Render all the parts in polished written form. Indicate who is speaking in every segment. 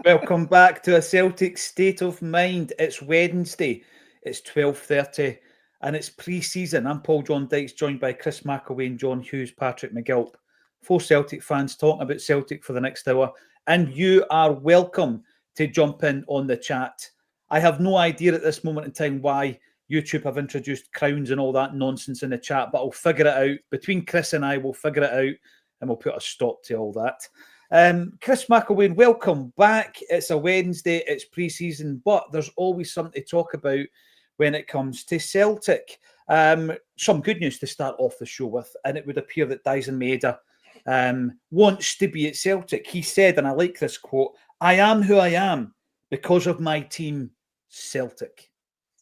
Speaker 1: Welcome back to a Celtic State of Mind. It's Wednesday, it's 12:30, and it's pre-season. I'm Paul John Dykes, joined by Chris McAway and John Hughes, Patrick McGilp. 4 Celtic fans talking about Celtic for the next hour, and you are welcome to jump in on the chat. I have no idea at this moment in time why YouTube have introduced crowns and all that nonsense in the chat, but I'll figure it out. Between Chris and I, we'll figure it out, and we'll put a stop to all that. Chris McAway, welcome back. It's a Wednesday, it's pre-season, but there's always something to talk about when it comes to Celtic. Some good news to start off the show with, and it would appear that Dyson Maeda wants to be at Celtic. He said, and I like this quote, "I am who I am because of my team, Celtic."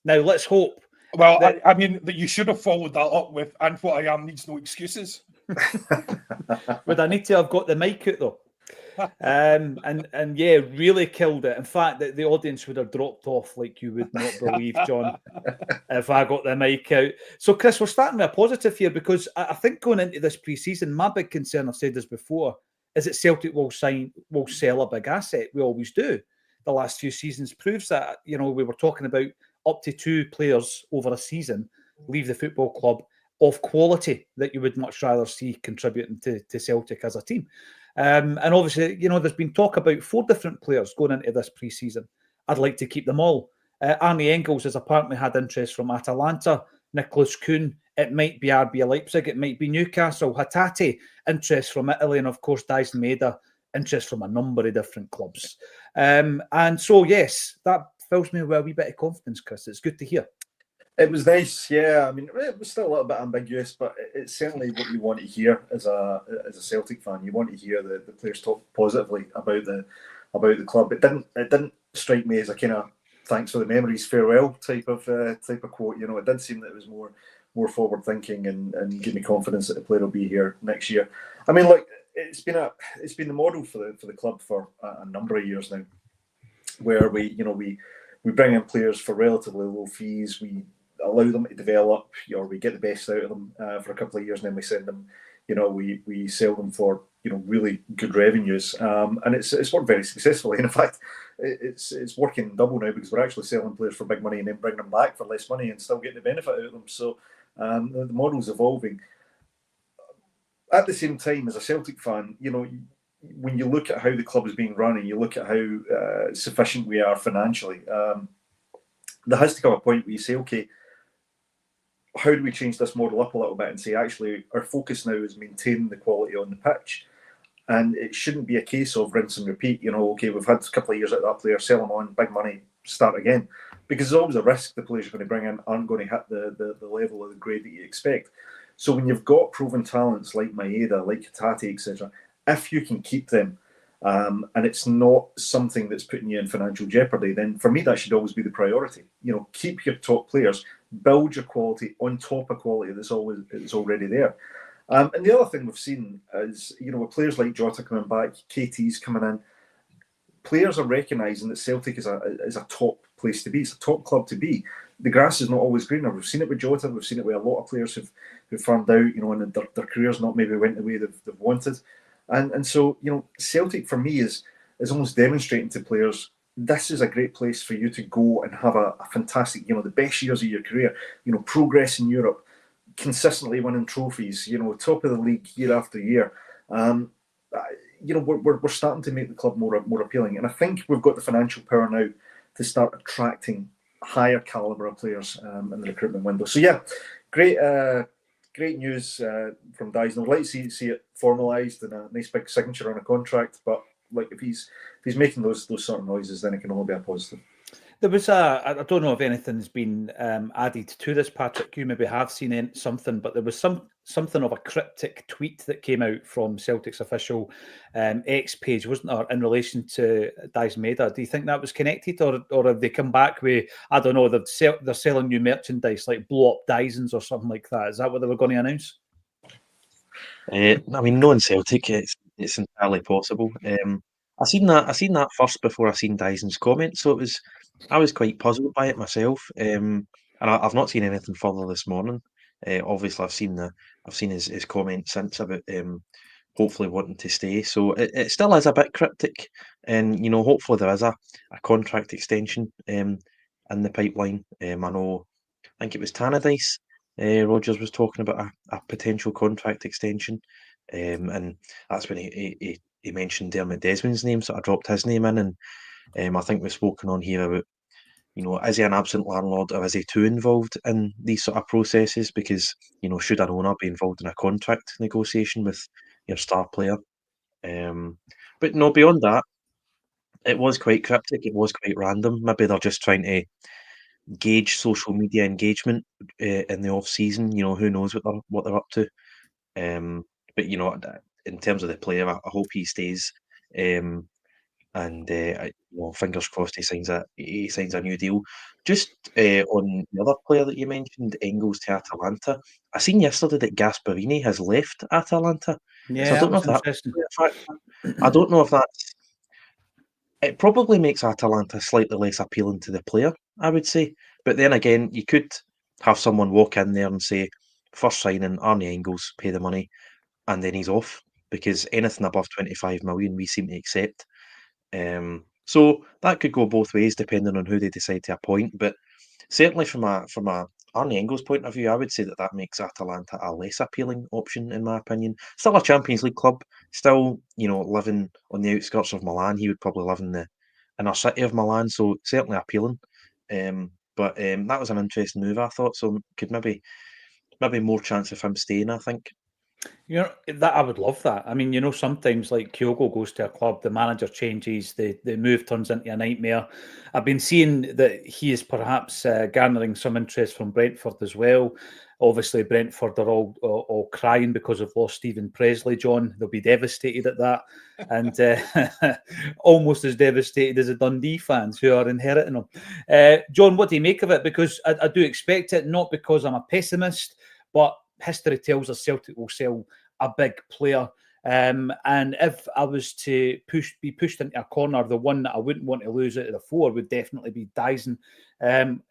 Speaker 1: Now, let's hope.
Speaker 2: Well, I mean, that you should have followed that up with, "and what I am needs no excuses."
Speaker 1: Would I need to have got the mic out though? And yeah, really killed it. In fact, the audience would have dropped off like you would not believe, John, if I got the mic out. So, Chris, we're starting with a positive here because I think going into this pre-season, my big concern, I've said this before, is that Celtic will sell a big asset. We always do. The last few seasons proves that. You know, we were talking about up to 2 players over a season leave the football club of quality that you would much rather see contributing to Celtic as a team. And obviously, you know, there's been talk about 4 different players going into this pre-season. I'd like to keep them all. Arnie Engels has apparently had interest from Atalanta, Nicholas Kuhn, it might be RB Leipzig, it might be Newcastle, Hatate, interest from Italy, and of course, Dyson Maeda, interest from a number of different clubs. And so, yes, that fills me with a wee bit of confidence, Chris. It's good to hear.
Speaker 3: It was nice, yeah. I mean, it was still a little bit ambiguous, but it's certainly what you want to hear as a Celtic fan. You want to hear the players talk positively about the club. It didn't strike me as a kind of "thanks for the memories, farewell" type of quote. You know, it did seem that it was more forward thinking and give me confidence that the player will be here next year. I mean, look, it's been the model for the club for a number of years now, where we bring in players for relatively low fees. We allow them to develop, or we get the best out of them for a couple of years, and then we send them. You know, we sell them for really good revenues, and it's worked very successfully. And in fact, it's working double now because we're actually selling players for big money and then bringing them back for less money and still getting the benefit out of them. So the model's evolving. At the same time, as a Celtic fan, when you look at how the club is being run and you look at how sufficient we are financially, there has to come a point where you say, okay, how do we change this model up a little bit and say, actually, our focus now is maintaining the quality on the pitch. And it shouldn't be a case of rinse and repeat. Okay, we've had a couple of years at that player, sell them on, big money, start again. Because there's always a risk the players you're going to bring in aren't going to hit the level of the grade that you expect. So when you've got proven talents like Maeda, like Hatate, etc., if you can keep them, and it's not something that's putting you in financial jeopardy, then for me that should always be the priority. Keep your top players, build your quality on top of quality that's already there. And the other thing we've seen is, with players like Jota coming back, KT's coming in, players are recognising that Celtic is a top place to be. It's a top club to be. The grass is not always greener. We've seen it with Jota. We've seen it with a lot of players who've found out, and their careers not maybe went the way they've wanted. And so, Celtic for me is almost demonstrating to players, this is a great place for you to go and have a fantastic, the best years of your career, progress in Europe, consistently winning trophies, top of the league year after year. We're starting to make the club more appealing. And I think we've got the financial power now to start attracting higher calibre of players in the recruitment window. So yeah, great news from Dyson. I'd like to see it formalised and a nice big signature on a contract. But like if he's making those sort of noises, then it can only be a positive.
Speaker 1: There was I don't know if anything's been added to this, Patrick. You maybe have seen something, but there was something of a cryptic tweet that came out from Celtic's official X page, wasn't there, in relation to Dyson Maeda? Do you think that was connected, or have they come back with, I don't know, they're selling new merchandise like blow up Dysons or something like that? Is that what they were going to announce?
Speaker 4: I mean, knowing Celtic, it's entirely possible. I seen that first before I seen Dyson's comment, so I was quite puzzled by it myself. And I've not seen anything further this morning. Obviously, I've seen his comment since about hopefully wanting to stay. So it still is a bit cryptic, and hopefully there is a contract extension in the pipeline. I think it was Tannadice. Rogers was talking about a potential contract extension, and that's when he mentioned Dermot Desmond's name, so I dropped his name in, and I think we've spoken on here about, is he an absent landlord or is he too involved in these sort of processes? Because, should an owner be involved in a contract negotiation with your star player? But no, beyond that, it was quite cryptic. It was quite random. Maybe they're just trying to gauge social media engagement in the off season. Who knows what they're up to. But in terms of the player, I hope he stays. And fingers crossed he signs a new deal. Just on the other player that you mentioned, Engels to Atalanta. I seen yesterday that Gasparini has left Atalanta.
Speaker 1: Yeah,
Speaker 4: So I
Speaker 1: that
Speaker 4: don't know
Speaker 1: was
Speaker 4: if that.
Speaker 1: interesting.
Speaker 4: I don't know if that's. It probably makes Atalanta slightly less appealing to the player, I would say. But then again, you could have someone walk in there and say, first signing, Arne Engels, pay the money, and then he's off, because anything above 25 million we seem to accept. So that could go both ways depending on who they decide to appoint. But certainly from a Arne Engels point of view, I would say that makes Atalanta a less appealing option, in my opinion. Still a Champions League club, still living on the outskirts of Milan. He would probably live in the inner city of Milan, so certainly appealing. But that was an interesting move, I thought. So could maybe more chance of him staying, I think.
Speaker 1: That I would love that. I mean, sometimes like Kyogo goes to a club, the manager changes, the move turns into a nightmare. I've been seeing that he is perhaps garnering some interest from Brentford as well. Obviously, Brentford are all crying because of lost Stephen Presley, John. They'll be devastated at that. And almost as devastated as the Dundee fans who are inheriting him. John, what do you make of it? Because I do expect it, not because I'm a pessimist, but history tells us Celtic will sell a big player. And if I was to be pushed into a corner, the one that I wouldn't want to lose out of the four would definitely be Dyson.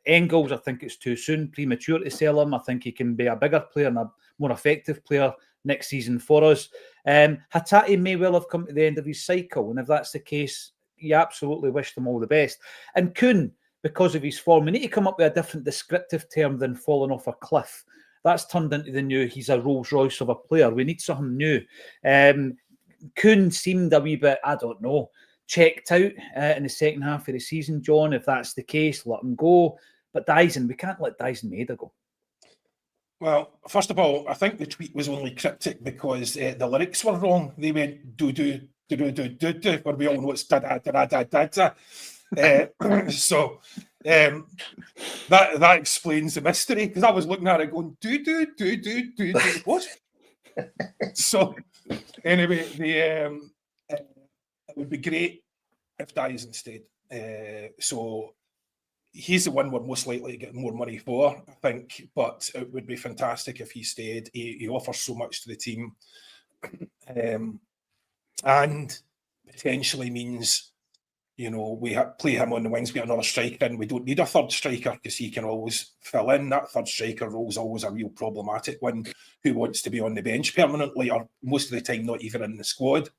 Speaker 1: Engels, I think it's too soon, premature to sell him. I think he can be a bigger player and a more effective player next season for us. Hatate may well have come to the end of his cycle, and if that's the case, you absolutely wish them all the best. And Kuhn, because of his form, we need to come up with a different descriptive term than falling off a cliff. That's turned into the new, he's a Rolls Royce of a player. We need something new. Kuhn seemed a wee bit, I don't know, checked out in the second half of the season, John. If that's the case, let him go. But Dyson, we can't let Dyson Maeda go.
Speaker 2: Well, first of all, I think the tweet was only cryptic because the lyrics were wrong. They went do, where we all know it's da. So that explains the mystery, because I was looking at it going do what? So anyway, it would be great if Dyson stayed. So he's the one we're most likely to get more money for, I think. But it would be fantastic if he stayed. He offers so much to the team, and potentially means, we play him on the wings, get another striker in. We don't need a third striker because he can always fill in. That third striker role is always a real problematic one. Who wants to be on the bench permanently, or most of the time not even in the squad?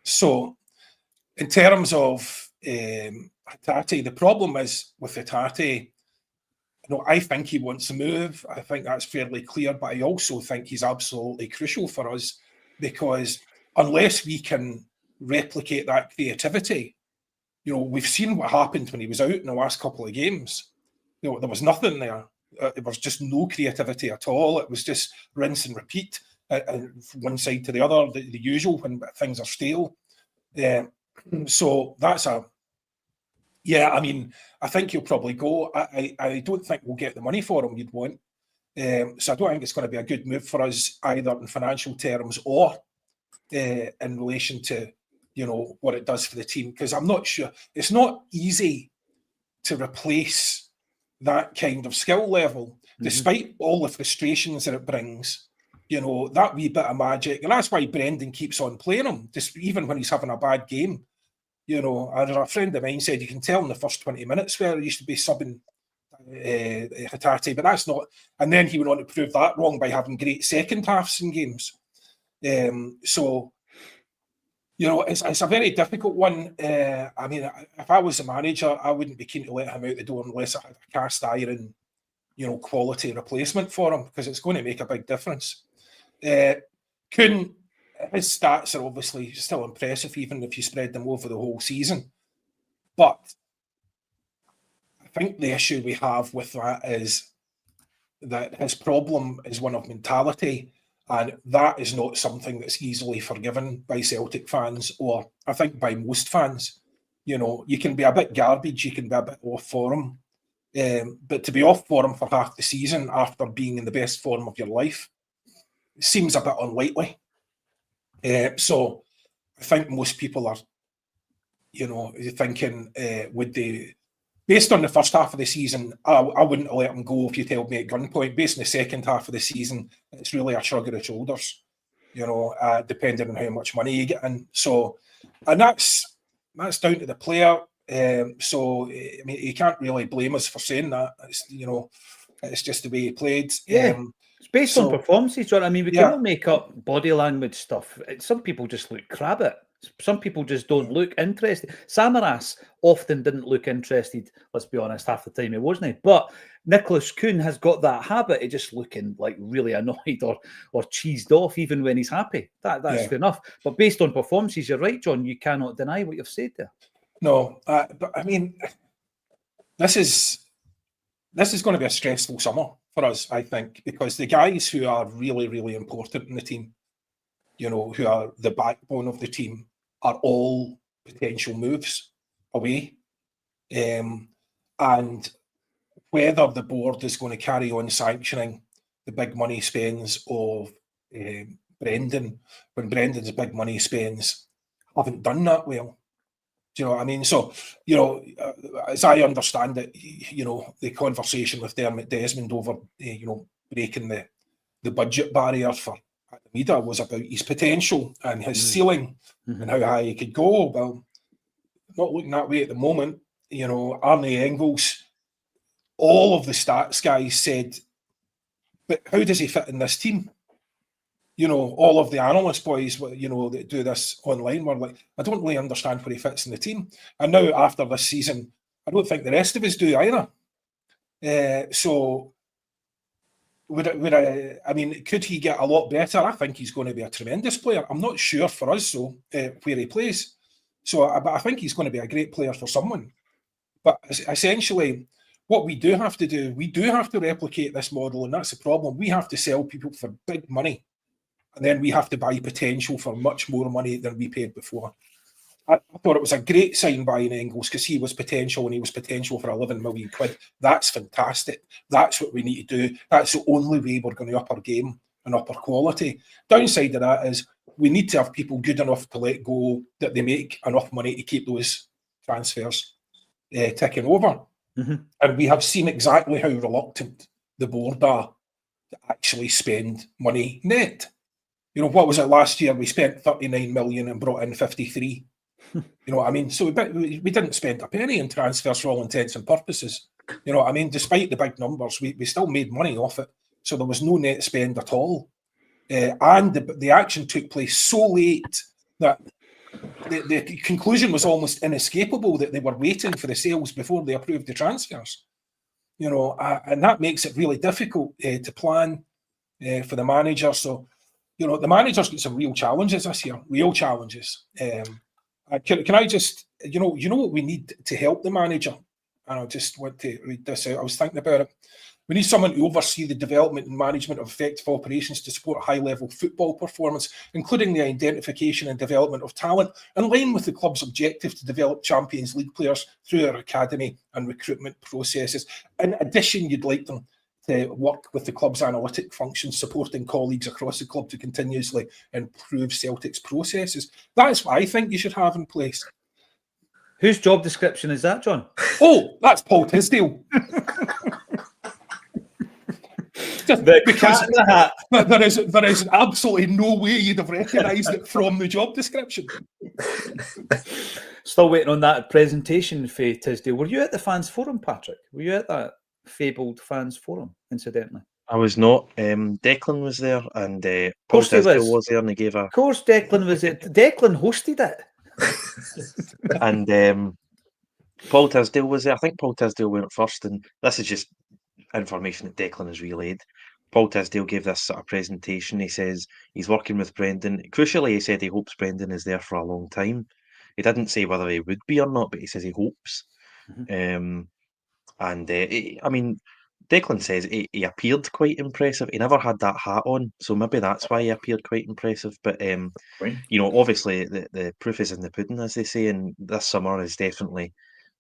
Speaker 2: So in terms of Hatate, the problem is with Hatate, I think he wants to move. I think that's fairly clear, but I also think he's absolutely crucial for us, because unless we can replicate that creativity, we've seen what happened when he was out in the last couple of games. There was nothing there. There was just no creativity at all. It was just rinse and repeat, from one side to the other, the usual when things are stale. So that's I think he'll probably go. I don't think we'll get the money for him you'd want. So I don't think it's going to be a good move for us, either in financial terms or in relation to what it does for the team, because I'm not sure. It's not easy to replace that kind of skill level, despite all the frustrations that it brings. That wee bit of magic, and that's why Brendan keeps on playing him, just even when he's having a bad game. A friend of mine said you can tell in the first 20 minutes where he used to be subbing Hatate, but that's not. And then he went on to prove that wrong by having great second halves in games. So, it's a very difficult one. I mean, if I was the manager, I wouldn't be keen to let him out the door unless I had a cast iron, quality replacement for him, because it's going to make a big difference. Kuhn, his stats are obviously still impressive, even if you spread them over the whole season. But I think the issue we have with that is that his problem is one of mentality, and that is not something that's easily forgiven by Celtic fans, or I think by most fans. You can be a bit garbage, you can be a bit off form, but to be off form for half the season after being in the best form of your life seems a bit unlikely. So I think most people are, thinking, would they, based on the first half of the season, I wouldn't have let him go if you told me at gunpoint. Based on the second half of the season, it's really a shrug of the shoulders, depending on how much money you get in. So, and that's down to the player. So, I mean, you can't really blame us for saying that. It's just the way he played.
Speaker 1: Yeah. It's based on performances, John. I mean, we cannot make up body language stuff. Some people just look crab it. Some people just don't look interested. Samaras often didn't look interested, let's be honest, half the time he wasn't. But Nicholas Kuhn has got that habit of just looking like really annoyed or cheesed off even when he's happy. That's fair enough. But based on performances, you're right, John. You cannot deny what you've said there.
Speaker 2: No, but I mean, this is going to be a stressful summer for us, I think, because the guys who are really, really important in the team, who are the backbone of the team, are all potential moves away. And whether the board is going to carry on sanctioning the big money spends of Brendan, when Brendan's big money spends haven't done that well. Do you know what I mean? So, as I understand it, the conversation with Dermot Desmond over, breaking the budget barrier for Alameda was about his potential and his ceiling and how high he could go. Well, not looking that way at the moment. Arne Engels, all of the stats guys said, but how does he fit in this team? All of the analyst boys, that do this online were like, I don't really understand where he fits in the team. And now after this season, I don't think the rest of us do either. So could he get a lot better? I think he's going to be a tremendous player. I'm not sure for us, so where he plays. So, but I think he's going to be a great player for someone. But essentially, what we do have to do, we do have to replicate this model, and that's the problem. We have to sell people for big money, and then we have to buy potential for much more money than we paid before. I thought it was a great sign by Engels because he was potential, and he was potential for 11 million quid. That's fantastic. That's what we need to do. That's the only way we're going to up our game and up our quality. Downside of that is we need to have people good enough to let go that they make enough money to keep those transfers ticking over. And we have seen exactly how reluctant the board are to actually spend money net. What was it last year? We spent 39 million and brought in 53. You know what I mean? So we didn't spend a penny in transfers for all intents and purposes. You know what I mean? Despite the big numbers, we still made money off it. So there was no net spend at all. And the action took place so late that the conclusion was almost inescapable that they were waiting for the sales before they approved the transfers. And that makes it really difficult to plan for the manager. So, the manager's got some real challenges this year, real challenges. Can I just, what we need to help the manager? And I just want to read this out. I was thinking about it. We need someone to oversee the development and management of effective operations to support high-level football performance, including the identification and development of talent, in line with the club's objective to develop Champions League players through our academy and recruitment processes. In addition, you'd like them to work with the club's analytic functions, supporting colleagues across the club to continuously improve Celtic's processes. That's what I think you should have in place.
Speaker 1: Whose job description is that, John?
Speaker 2: Oh, that's Paul Tisdale.
Speaker 1: Because
Speaker 2: there is absolutely no way you'd have recognised it from the job description.
Speaker 1: Still waiting on that presentation for Tisdale. Were you at the fans forum, Patrick? Were you at that fabled fans forum, incidentally?
Speaker 4: I was not. Declan was there, and Paul
Speaker 1: course he
Speaker 4: Tisdale
Speaker 1: was.
Speaker 4: was there, and they gave a
Speaker 1: Of course, Declan was it. Declan hosted it.
Speaker 4: and Paul Tisdale was there. I think Paul Tisdale went first, and this is just information that Declan has relayed. Paul Tisdale gave this sort of presentation. He says he's working with Brendan. Crucially, he said he hopes Brendan is there for a long time. He didn't say whether he would be or not, but he says he hopes. And I mean, Declan says he appeared quite impressive. He never had that hat on, so maybe that's why he appeared quite impressive. But you know, obviously the proof is in the pudding, as they say, and this summer is definitely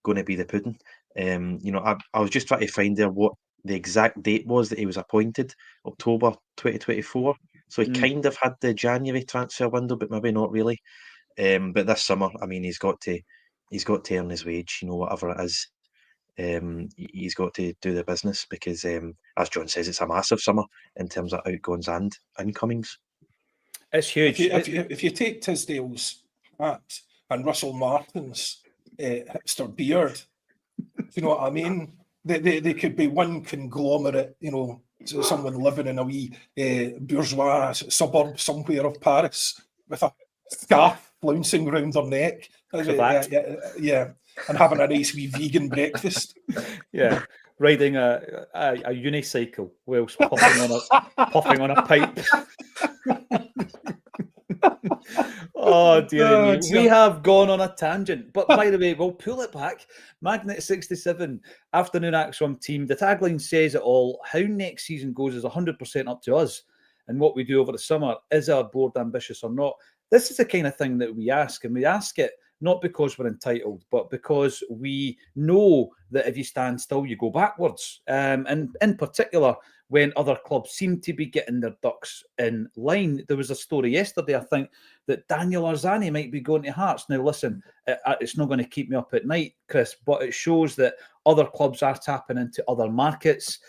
Speaker 4: going to be the pudding. You know, I was just trying to find there what the exact date was that he was appointed, October 2024. So he kind of had the January transfer window, but maybe not really. But this summer, I mean, he's got to earn his wage, you know, whatever it is. He's got to do the business because, as John says, it's a massive summer in terms of outgoings and incomings.
Speaker 1: It's huge.
Speaker 2: If you take Tisdale's hat and Russell Martin's hipster beard, do you know what I mean? They could be one conglomerate, you know, someone living in a wee bourgeois suburb somewhere of Paris with a scarf flouncing round their neck. Yeah. And having a nice wee vegan breakfast.
Speaker 1: Yeah, riding a unicycle whilst puffing on a pipe. Oh dear me, we have gone on a tangent. But by the way, we'll pull it back. Magnet 67, afternoon Acsom team. The tagline says it all. How next season goes is 100% up to us, and what we do over the summer. Is our board ambitious or not? This is the kind of thing that we ask, and we ask it not because we're entitled, but because we know that if you stand still, you go backwards. And in particular, when other clubs seem to be getting their ducks in line. There was a story yesterday, I think, that Daniel Arzani might be going to Hearts. Now, listen, it's not going to keep me up at night, Chris, but it shows that other clubs are tapping into other markets.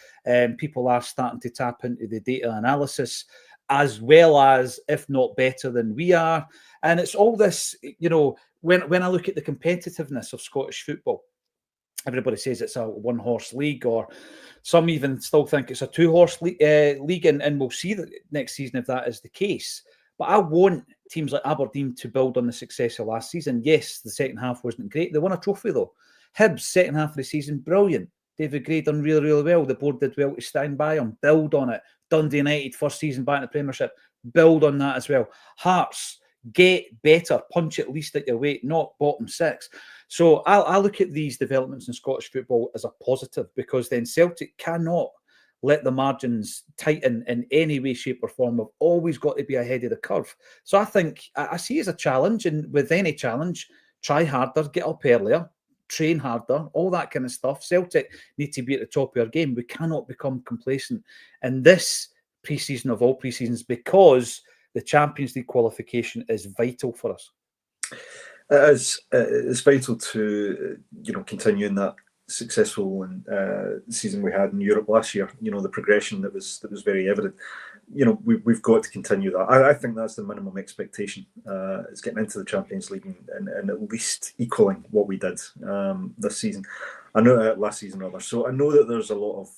Speaker 1: People are starting to tap into the data analysis, as well as, if not better than we are. And it's all this, you know, when I look at the competitiveness of Scottish football, everybody says it's a one-horse league, or some even still think it's a two-horse league, and we'll see that next season if that is the case. But I want teams like Aberdeen to build on the success of last season. Yes, the second half wasn't great. They won a trophy, though. Hibs, second half of the season, brilliant. David Gray done really, really well. The board did well to stand by him, build on it. Dundee United, first season back in the Premiership, build on that as well. Hearts, get better, punch at least at your weight, not bottom six. So I look at these developments in Scottish football as a positive, because then Celtic cannot let the margins tighten in any way, shape or form. We've always got to be ahead of the curve. So I think I see it as a challenge, and with any challenge, try harder, get up earlier, train harder, all that kind of stuff. Celtic need to be at the top of our game. We cannot become complacent in this pre-season of all pre-seasons, because the Champions League qualification is vital for us.
Speaker 3: It's vital to continuing that successful season we had in Europe last year. You know, the progression that was very evident. You know, we've got to continue that. I think that's the minimum expectation. Is getting into the Champions League and at least equaling what we did this season. I know last season rather. So I know that there's a lot of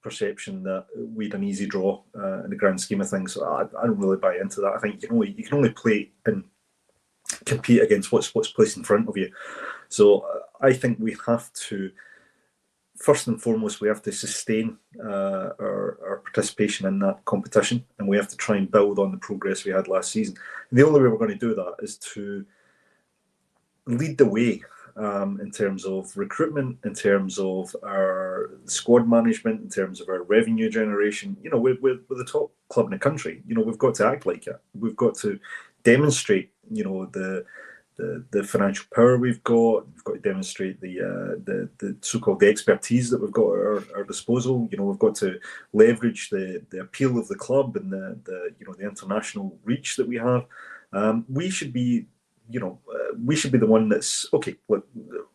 Speaker 3: perception that we had an easy draw in the grand scheme of things. So I don't really buy into that. I think you can only play and compete against what's placed in front of you. So I think we have to, first and foremost, we have to sustain our participation in that competition, and we have to try and build on the progress we had last season. And the only way we're going to do that is to lead the way in terms of recruitment, in terms of our squad management, in terms of our revenue generation. You know, we're the top club in the country. You know, we've got to act like it. We've got to demonstrate, you know, the financial power we've got. We've got to demonstrate the so-called the expertise that we've got at our disposal. You know, we've got to leverage the appeal of the club and the international reach that we have. We should be the one that's okay. Look,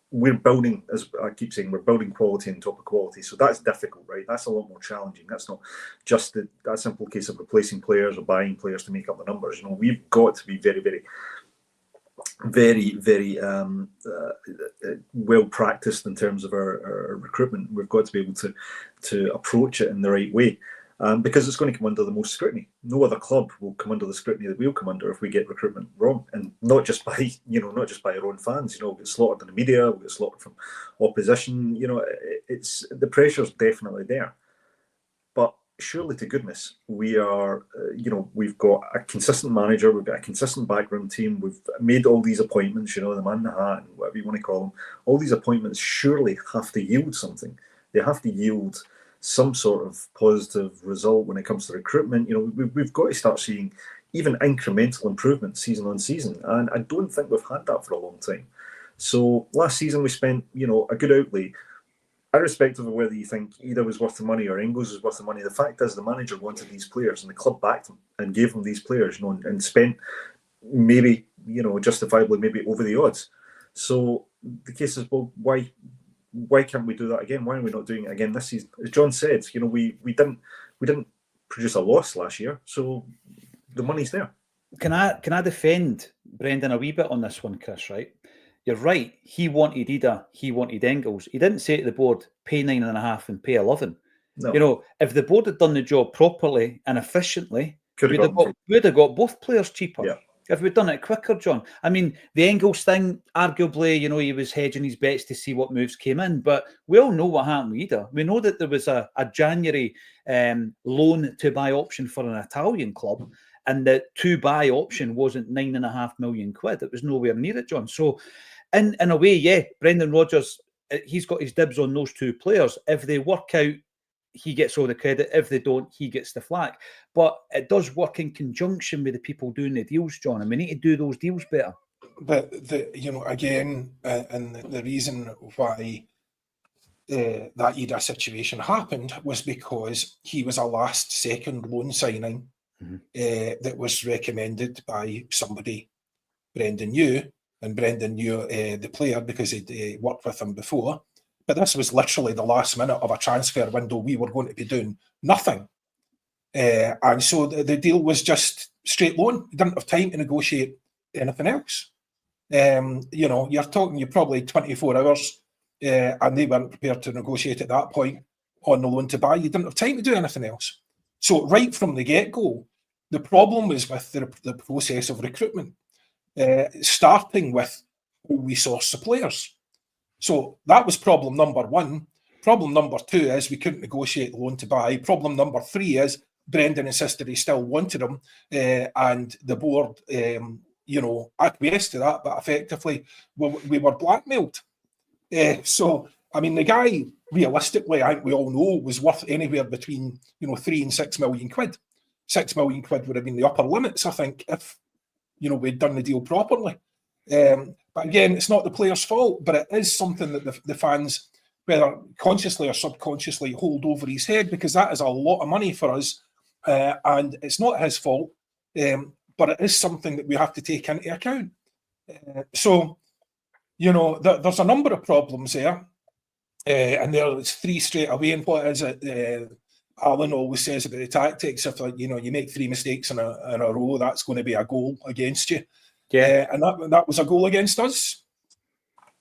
Speaker 3: we're building, as I keep saying, we're building quality on top of quality. So that's difficult, right? That's a lot more challenging. That's not just that simple case of replacing players or buying players to make up the numbers. You know, we've got to be very, very, very, very well practiced in terms of our recruitment. We've got to be able to approach it in the right way. because it's going to come under the most scrutiny. No other club will come under the scrutiny that we'll come under if we get recruitment wrong, and not just by our own fans. We'll get slaughtered in the media, we'll get slaughtered from opposition. It's the pressure's definitely there. But surely to goodness, we've got a consistent manager, we've got a consistent backroom team, we've made all these appointments, the man in the hat, and whatever you want to call them. All these appointments surely have to yield something. They have to yield some sort of positive result when it comes to recruitment. We've got to start seeing even incremental improvement season on season, and I don't think we've had that for a long time. So last season we spent, a good outlay, irrespective of whether you think Ida was worth the money or Engels was worth the money. The fact is, the manager wanted these players, and the club backed them and gave them these players, and spent maybe, justifiably, maybe over the odds. So the case is, well, why can't we do that again? Why are we not doing it again this season? As John said, we didn't produce a loss last year, so the money's there.
Speaker 1: Can I defend Brendan a wee bit on this one, Chris? Right, you're right. He wanted Ida, he wanted Engels. He didn't say to the board, pay 9.5 and pay 11.
Speaker 3: No.
Speaker 1: If the board had done the job properly and efficiently, we'd have got both players cheaper.
Speaker 3: Yeah.
Speaker 1: If we'd done it quicker, John. I mean, the Engels thing, arguably, he was hedging his bets to see what moves came in. But we all know what happened with Ida. We know that there was a January loan to buy option for an Italian club, and the to buy option wasn't £9.5 million. It was nowhere near it, John. So, in a way, yeah, Brendan Rodgers, he's got his dibs on those two players. If they work out, he gets all the credit. If they don't, he gets the flack. But it does work in conjunction with the people doing the deals, John, and we need to do those deals better.
Speaker 2: But again, and the reason why that Ida situation happened was because he was a last-second loan signing that was recommended by somebody Brendan knew, and Brendan knew the player because he'd worked with him before. But this was literally the last minute of a transfer window. We were going to be doing nothing. And so the deal was just straight loan. You didn't have time to negotiate anything else. You're probably 24 hours and they weren't prepared to negotiate at that point on the loan to buy. You didn't have time to do anything else. So right from the get-go, the problem was with the process of recruitment, starting with who we source the players. So that was problem number one. Problem number two is we couldn't negotiate the loan to buy. Problem number three is Brendan insisted he still wanted him, and the board, acquiesced to that, but effectively we were blackmailed. So, I mean, the guy, realistically, I think we all know, was worth anywhere between, 3 and 6 million quid. 6 million quid would have been the upper limits, I think, if, we'd done the deal properly. But again, it's not the player's fault, but it is something that the fans, whether consciously or subconsciously, hold over his head, because that is a lot of money for us, and it's not his fault, but it is something that we have to take into account. There's a number of problems there, and there's 3 straight away. And what is it? Alan always says about the tactics: if you make 3 mistakes in a row, that's going to be a goal against you. Yeah, and that was a goal against us.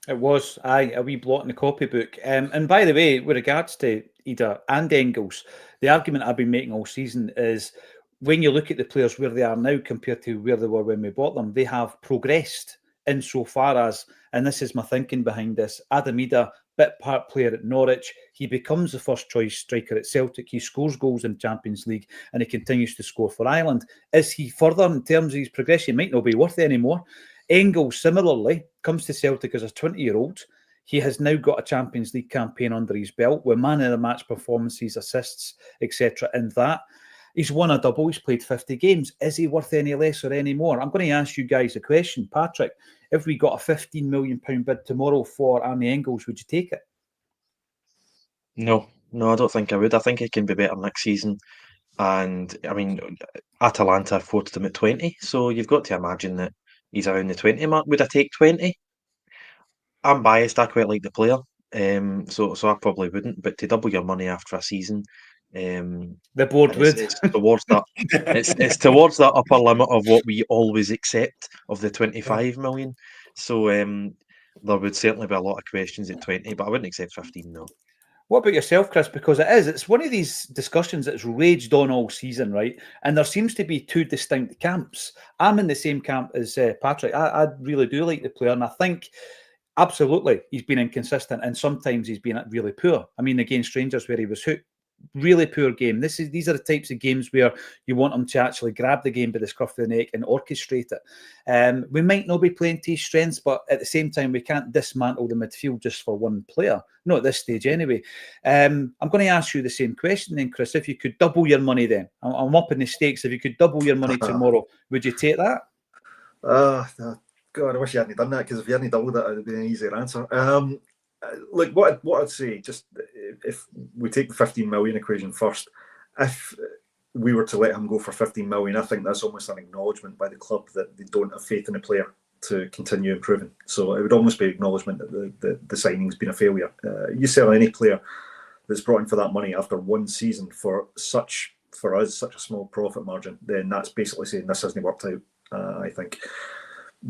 Speaker 1: It was, a wee blot in the copybook. And by the way, with regards to Ida and Engels, the argument I've been making all season is when you look at the players where they are now compared to where they were when we bought them, they have progressed insofar as, and this is my thinking behind this, Adam Ida, bit part player at Norwich, he becomes the first choice striker at Celtic, he scores goals in Champions League, and he continues to score for Ireland. Is he further in terms of his progression? He might not be worth it anymore. Engels, similarly, comes to Celtic as a 20-year-old. He has now got a Champions League campaign under his belt with man of the match performances, assists, etc. in that. He's won a double. He's played 50 games. Is he worth any less or any more? I'm going to ask you guys a question. Patrick, if we got a £15 million bid tomorrow for Arnie Engels, would you take it?
Speaker 4: No, I don't think I would. I think it can be better next season. And, I mean, Atalanta quoted him at 20, so you've got to imagine that he's around the 20 mark. Would I take 20? I'm biased. I quite like the player. So I probably wouldn't. But to double your money after a season,
Speaker 1: the board would.
Speaker 4: It's towards that. It's towards that upper limit of what we always accept of the 25 million. So there would certainly be a lot of questions at 20, but I wouldn't accept 15. No.
Speaker 1: What about yourself, Chris? Because it's one of these discussions that's raged on all season, right? And there seems to be two distinct camps. I'm in the same camp as Patrick. I really do like the player, and I think absolutely he's been inconsistent, and sometimes he's been really poor. I mean, against Rangers, where he was hooked, really poor game. These are the types of games where you want him to actually grab the game by the scruff of the neck and orchestrate it. We might not be playing to his strengths, but at the same time, we can't dismantle the midfield just for one player. Not at this stage, anyway. I'm going to ask you the same question then, Chris. If you could double your money, then I'm up in the stakes. If you could double your money tomorrow, would you take that?
Speaker 3: God, I wish you hadn't done that, because if you hadn't doubled it, it would be an easier answer. Like what I'd say, just if we take the 15 million equation first, if we were to let him go for 15 million, I think that's almost an acknowledgement by the club that they don't have faith in the player to continue improving. So it would almost be acknowledgement that the signing's been a failure. You sell any player that's brought in for that money after one season for us such a small profit margin, then that's basically saying this hasn't worked out. I think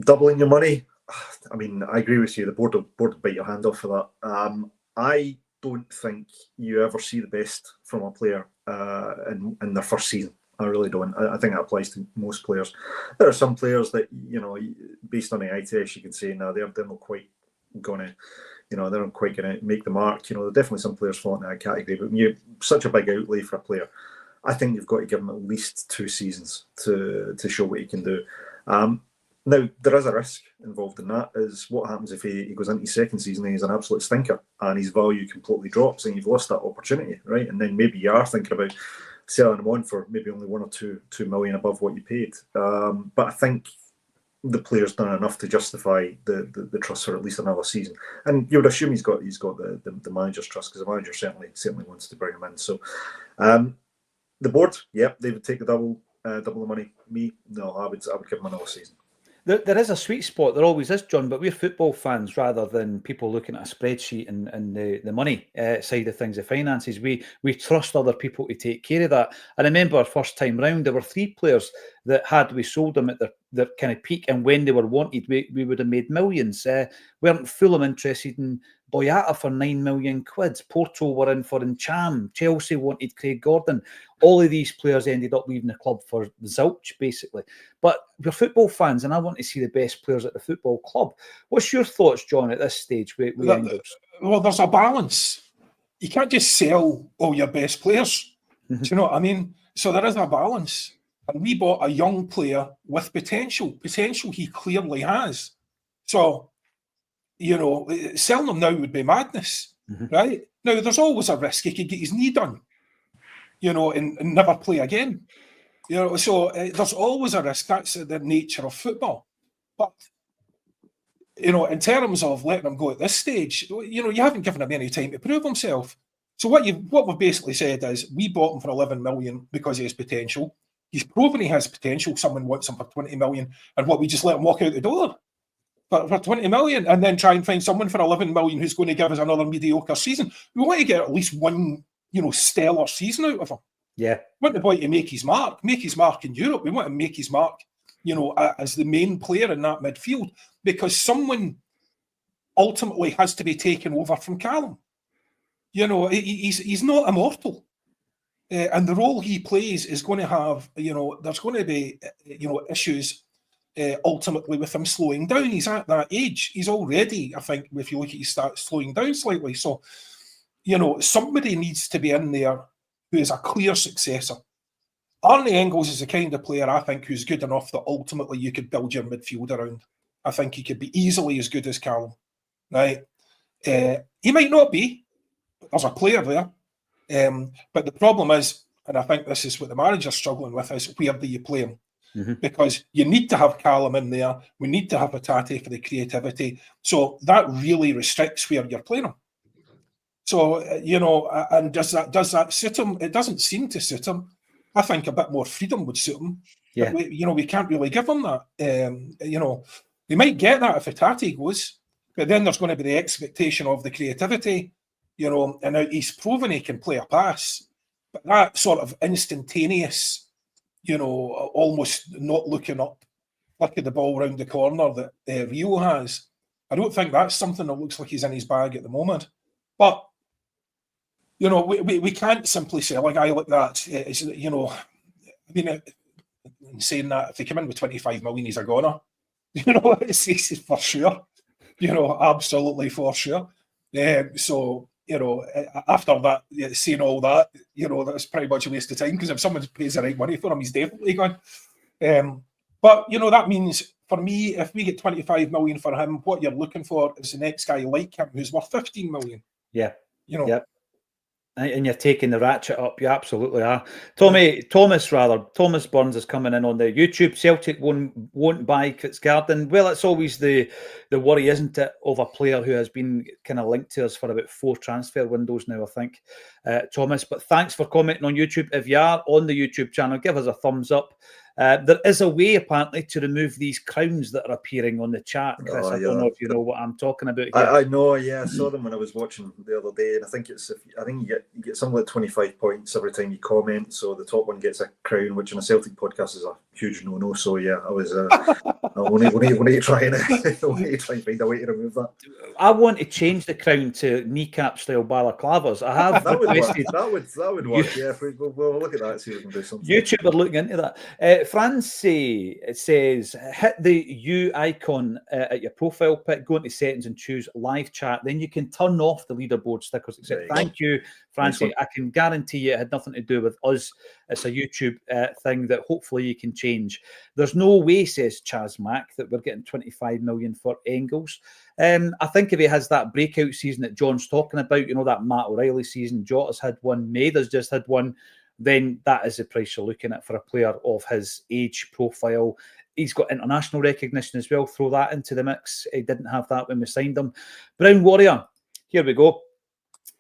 Speaker 3: doubling your money, I mean, I agree with you. The board will bite your hand off for that. I don't think you ever see the best from a player in their first season. I really don't. I think that applies to most players. There are some players that, based on the eye test, you can say, no, they're not quite going to, they're not quite going to make the mark. There are definitely some players fall in that category. But when you're such a big outlay for a player, I think you've got to give him at least 2 seasons to show what he can do. Now, there is a risk involved in that, is what happens if he goes into his second season and he's an absolute stinker and his value completely drops and you've lost that opportunity, right? And then maybe you are thinking about selling him on for maybe only 1 or 2 million above what you paid. But I think the player's done enough to justify the trust for at least another season. And you would assume he's got the manager's trust, because the manager certainly wants to bring him in. So the board, yep, they would take the double the money. Me, no, I would give him another season.
Speaker 1: There is a sweet spot. There always is, John, but we're football fans rather than people looking at a spreadsheet and the money side of things, the finances. We trust other people to take care of that. I remember our first time round, there were 3 players that had we sold them at their kind of peak, and when they were wanted, we would have made millions. Weren't Fulham interested in Boyata for 9 million quid? Porto were in for Ncham. Chelsea wanted Craig Gordon. All of these players ended up leaving the club for Zilch, basically. But we're football fans, and I want to see the best players at the football club. What's your thoughts, John, at this stage with Engels?
Speaker 2: Well, there's a balance. You can't just sell all your best players. Do you know what I mean? So there is a balance. And we bought a young player with potential. Potential he clearly has. So, selling him now would be madness, right? Now, there's always a risk he could get his knee done, and never play again. So there's always a risk. That's the nature of football. But, in terms of letting him go at this stage, you haven't given him any time to prove himself. So what we've basically said is we bought him for 11 million because he has potential. He's proven he has potential. Someone wants him for 20 million, and we just let him walk out the door for 20 million, and then try and find someone for 11 million who's going to give us another mediocre season. We want to get at least one, stellar season out of him.
Speaker 1: Yeah.
Speaker 2: We want the boy to make his mark in Europe. We want to make his mark, as the main player in that midfield, because someone ultimately has to be taken over from Callum. He's not immortal. And the role he plays is going to have, there's going to be, issues ultimately with him slowing down. He's at that age. He's already, I think, if you look at his stats, slowing down slightly. So, somebody needs to be in there who is a clear successor. Arne Engels is the kind of player, I think, who's good enough that ultimately you could build your midfield around. I think he could be easily as good as Callum, right? He might not be, but there's a player there. But the problem is, and I think this is what the manager's struggling with, is where do you play him? Because you need to have Callum in there. We need to have Hatate for the creativity. So that really restricts where you're playing him. So, and does that suit him? It doesn't seem to suit him. I think a bit more freedom would suit him.
Speaker 1: Yeah.
Speaker 2: But we can't really give him that. We might get that if Hatate goes, but then there's going to be the expectation of the creativity. And now he's proven he can play a pass, but that sort of instantaneous, almost not looking up, flicking the ball around the corner that Rio has, I don't think that's something that looks like he's in his bag at the moment. But You know, we can't simply sell a guy like that. It's, you know, I mean, in saying that, if they come in with 25 million, he's a goner. You know, it's for sure. You know, absolutely for sure. So, you know, after that, saying all that, you know, that's pretty much a waste of time, because if someone pays the right money for him, he's definitely gone. But, you know, that means, for me, if we get 25 million for him, what you're looking for is the next guy like him who's worth 15 million.
Speaker 1: Yeah.
Speaker 2: You know.
Speaker 1: Yep. And you're taking the ratchet up. You absolutely are. Thomas Burns is coming in on the YouTube. Celtic won't buy Fitzgarden. Well, it's always the worry, isn't it, of a player who has been kind of linked to us for about 4 transfer windows now, I think, Thomas. But thanks for commenting on YouTube. If you are on the YouTube channel, give us a thumbs up. There is a way, apparently, to remove these crowns that are appearing on the chat, Chris. I don't know if you know what I'm talking about here.
Speaker 3: I know, yeah. I saw them when I was watching the other day, and I think you get something like 25 points every time you comment. So the top one gets a crown, which in a Celtic podcast is a huge no-no. So yeah, I was I need to try and find a way to remove that.
Speaker 1: I want to change the crown to kneecap style balaclavas. I have
Speaker 3: that would
Speaker 1: requested.
Speaker 3: That would work. Yeah, we'll look at that and see if we can do something.
Speaker 1: YouTube are looking into that. Francie, it says, hit the U icon at your profile pic, go into settings and choose live chat. Then you can turn off the leaderboard stickers. Thank you, Francie. I can guarantee you it had nothing to do with us. It's a YouTube thing that hopefully you can change. There's no way, says Chaz Mack, that we're getting 25 million for Engels. I think if he has that breakout season that John's talking about, you know, that Matt O'Reilly season, Jota's had one, Maida's just had one, then that is the price you're looking at for a player of his age profile. He's got international recognition as well. Throw that into the mix. He didn't have that when we signed him. Brown Warrior, here we go.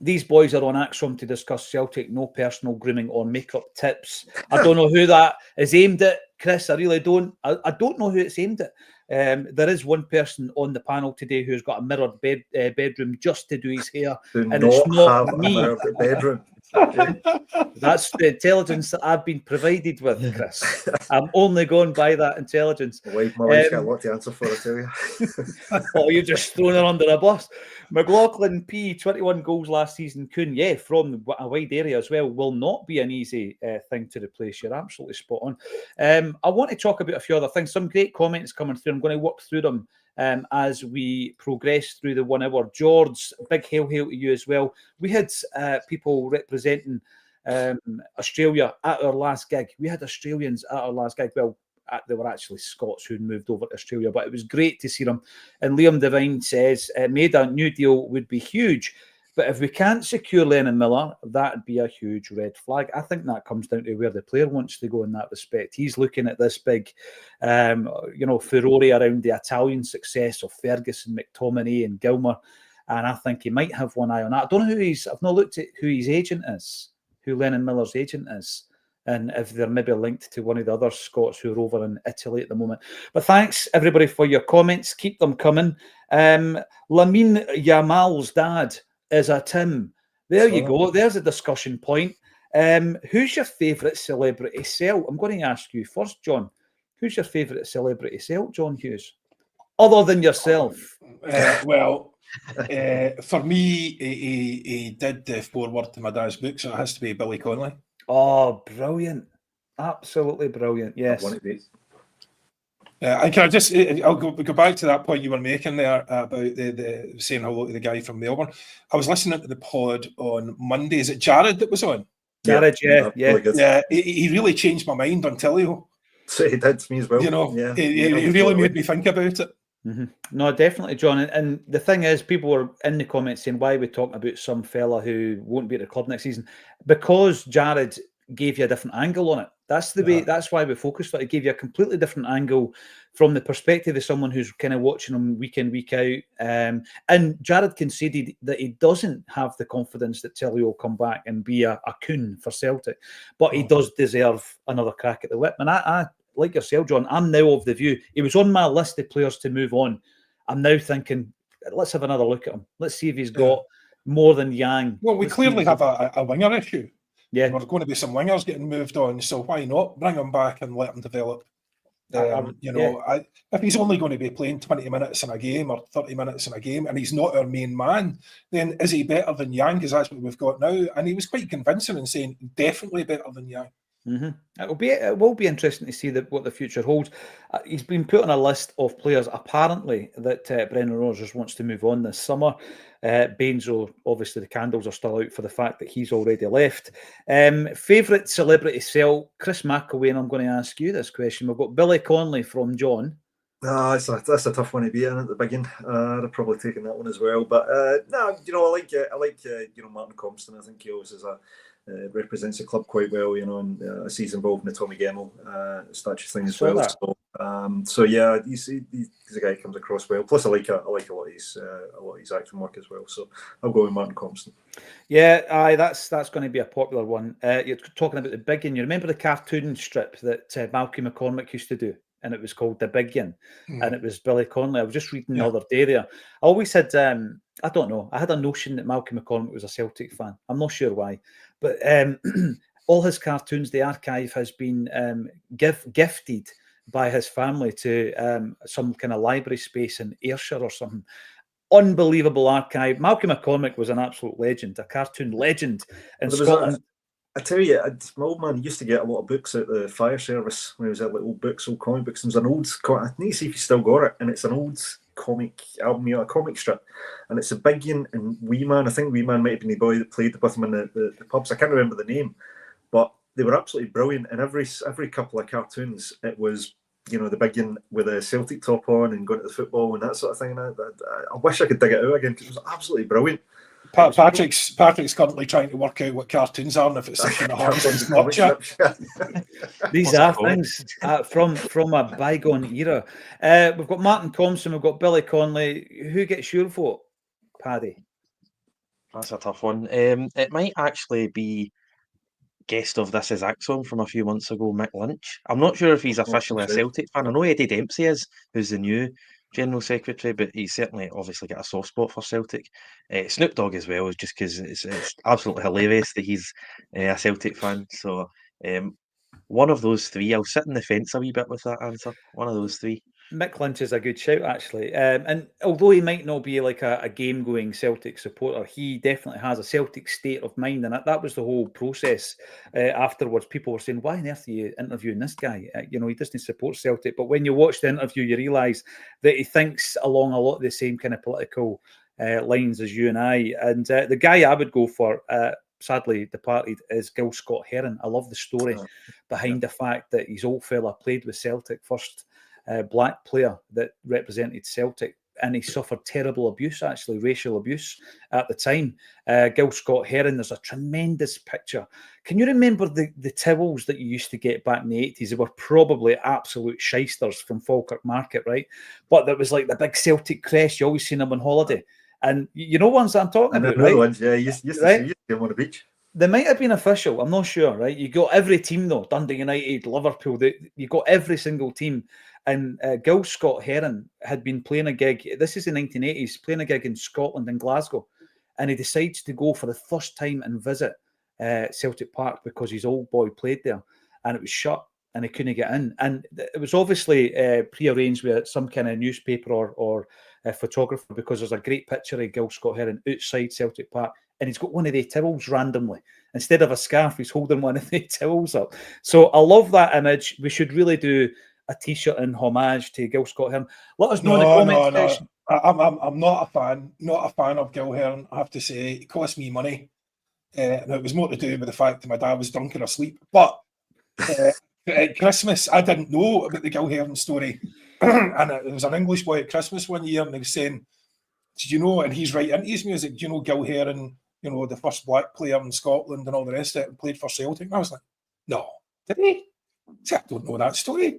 Speaker 1: These boys are on Acsom to discuss Celtic. No personal grooming or makeup tips. I don't know who that is aimed at, Chris. I really don't. I don't know who it's aimed at. There is one person on the panel today who's got a mirrored bedroom just to do his hair, and it's not me.
Speaker 3: Bedroom.
Speaker 1: That's the intelligence that I've been provided with, Chris. I'm only going by that intelligence.
Speaker 3: My wife's got a lot to answer for, I tell you.
Speaker 1: Oh, you're just throwing her under a bus. McLaughlin P, 21 goals last season. Kuhn, from a wide area as well, will not be an easy thing to replace. You're absolutely spot on. I want to talk about a few other things. Some great comments coming through. I'm going to work through them as we progress through the 1 hour. George, big hail to you as well. We had people representing Australia at our last gig. We had Australians at our last gig. Well, they were actually Scots who moved over to Australia, but it was great to see them. And Liam Devine says, Maida, new deal would be huge. But if we can't secure Lennon Miller, that'd be a huge red flag. I think that comes down to where the player wants to go in that respect. He's looking at this big, furore around the Italian success of Ferguson, McTominay and Gilmour. And I think he might have one eye on that. I don't know I've not looked at who his agent is, who Lennon Miller's agent is, and if they're maybe linked to one of the other Scots who are over in Italy at the moment. But thanks, everybody, for your comments. Keep them coming. Lamine Yamal's dad is a Tim. There you go. There's a discussion point. Who's your favourite celebrity cell? I'm going to ask you first, John. Who's your favourite celebrity cell, John Hughes? Other than yourself.
Speaker 2: For me, he did the foreword to my dad's book, so it has to be Billy Connolly.
Speaker 1: Oh, brilliant. Absolutely brilliant, yes.
Speaker 2: And can I just, I'll go back to that point you were making there about the saying hello to the guy from Melbourne. I was listening to the pod on Monday. Is it Jared that was on?
Speaker 1: Jared, yeah.
Speaker 2: Yeah, he really changed my mind on Tillio.
Speaker 3: So he did to me as well.
Speaker 2: You know, he really made me think about it.
Speaker 1: Mm-hmm. No, definitely, John. And the thing is, people were in the comments saying, why are we talking about some fella who won't be at the club next season? Because Jared gave you a different angle on it. That's the way. That's why we focused on it. It gave you a completely different angle from the perspective of someone who's kind of watching him week in, week out. And Jared conceded that he doesn't have the confidence that Tilly will come back and be a coon for Celtic, but he does deserve another crack at the whip. And I like yourself, John, I'm now of the view he was on my list of players to move on. I'm now thinking, let's have another look at him. Let's see if he's got more than Yang.
Speaker 2: Well, we clearly have a winger issue.
Speaker 1: Yeah,
Speaker 2: there's going to be some wingers getting moved on, so why not bring him back and let him develop? If he's only going to be playing 20 minutes in a game or 30 minutes in a game and he's not our main man, then is he better than Yang? Because that's what we've got now. And he was quite convincing in saying definitely better than Yang.
Speaker 1: It will be interesting to see what the future holds. He's been put on a list of players apparently that Brendan Rodgers wants to move on this summer. Baines, obviously the candles are still out for the fact that he's already left. Favourite celebrity sell? Chris McAway, and I'm going to ask you this question. We've got Billy Connolly from John.
Speaker 3: That's a tough one to be in at the beginning. I'd have probably taken that one as well. But I like Martin Compston. I think he always represents the club quite well, and he's involved in the Tommy Gemmell statue thing as well. So yeah, he's a guy who comes across well. Plus, I like a lot of his acting work as well. So I'll go with Martin Compston.
Speaker 1: Yeah, that's going to be a popular one. You're talking about the Big Yin. You remember the cartoon strip that Malcolm McCormick used to do? And it was called The Big Yin, and it was Billy Connolly. I was just reading the other day there. I always had, I don't know, I had a notion that Malcolm McCormick was a Celtic fan. I'm not sure why, but all his cartoons, the archive has been gifted by his family to some kind of library space in Ayrshire or something. Unbelievable archive. Malcolm McCormick was an absolute legend, a cartoon legend in Scotland.
Speaker 3: I tell you, my old man used to get a lot of books at the fire service when he was at like old comic books. There's an old, I need to see if he still got it, and it's an old comic album, a comic strip, and it's a Big Yin and Wee Man. I think Wee Man might have been the boy that played with him in the pubs. I can't remember the name, but they were absolutely brilliant. And every couple of cartoons, it was the Big Yin with a Celtic top on and going to the football and that sort of thing. And I wish I could dig it out again because it was absolutely brilliant.
Speaker 2: Patrick's currently trying to work out what cartoons are and if it's something that happens not chat.
Speaker 1: These are things from a bygone era. We've got Martin Compston, we've got Billy Connolly. Who gets your vote, Paddy?
Speaker 4: That's a tough one. It might actually be guest of This Is Acsom from a few months ago, Mick Lynch. I'm not sure if he's officially a Celtic fan. I know Eddie Dempsey is, who's the new General Secretary, but he's certainly obviously got a soft spot for Celtic. Snoop Dogg as well, just because it's absolutely hilarious that he's a Celtic fan. So one of those three. I'll sit in the fence a wee bit with that answer. One of those three.
Speaker 1: Mick Lynch is a good shout, actually. And although he might not be like a game-going Celtic supporter, he definitely has a Celtic state of mind. And that was the whole process afterwards. People were saying, why on earth are you interviewing this guy? He doesn't support Celtic. But when you watch the interview, you realise that he thinks along a lot of the same kind of political lines as you and I. And the guy I would go for, sadly departed, is Gil Scott-Heron. I love the story behind the fact that his old fella played with Celtic, first black player that represented Celtic, and he suffered terrible abuse, actually racial abuse at the time. Gil Scott-Heron, there's a tremendous picture. Can you remember the towels that you used to get back in the 80s? They were probably absolute shysters from Falkirk Market, right? But there was like the big Celtic crest. You always seen them on holiday. And you know ones I'm talking about, right?
Speaker 3: Ones, yeah, you used to see them on the beach.
Speaker 1: They might have been official, I'm not sure, right? You got every team though, Dundee United, Liverpool, you got every single team. And Gil Scott-Heron had been playing a gig, this is the 1980s, playing a gig in Scotland, in Glasgow. And he decides to go for the first time and visit Celtic Park because his old boy played there. And it was shut and he couldn't get in. And it was obviously pre-arranged with some kind of newspaper or photographer, because there's a great picture of Gil Scott-Heron outside Celtic Park. And he's got one of the towels randomly. Instead of a scarf, he's holding one of the towels up. So I love that image. We should really do a T-shirt in homage to Gil Scott-Heron. Let us know in the comment section.
Speaker 2: I'm not a fan of Gil Heron. I have to say, it cost me money. And it was more to do with the fact that my dad was drunk or asleep. But at Christmas, I didn't know about the Gil Heron story. And there was an English boy at Christmas one year, and he was saying, did you know, and he's right into his music, do you know Gil Heron, the first black player in Scotland and all the rest of it, and played for Celtic? And I was like, no, did he? I don't know that story.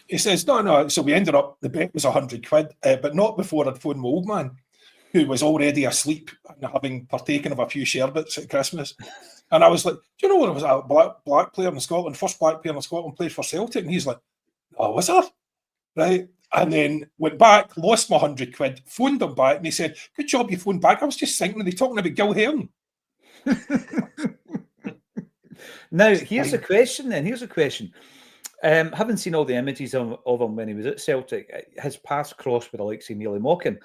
Speaker 2: He says, no. So we ended up, the bet was £100, but not before I'd phoned my old man, who was already asleep and having partaken of a few sherbets at Christmas. And I was like, do you know what, it was a black player in Scotland, first black player in Scotland, played for Celtic? And he's like, oh, was there? Right? And then went back, lost my £100, phoned him back, and he said, good job you phoned back. I was just thinking, are they talking about Gil Heron?
Speaker 1: Now, here's a question then. Haven't seen all the images of him when he was at Celtic. His paths crossed with the likes of Neely Mockin.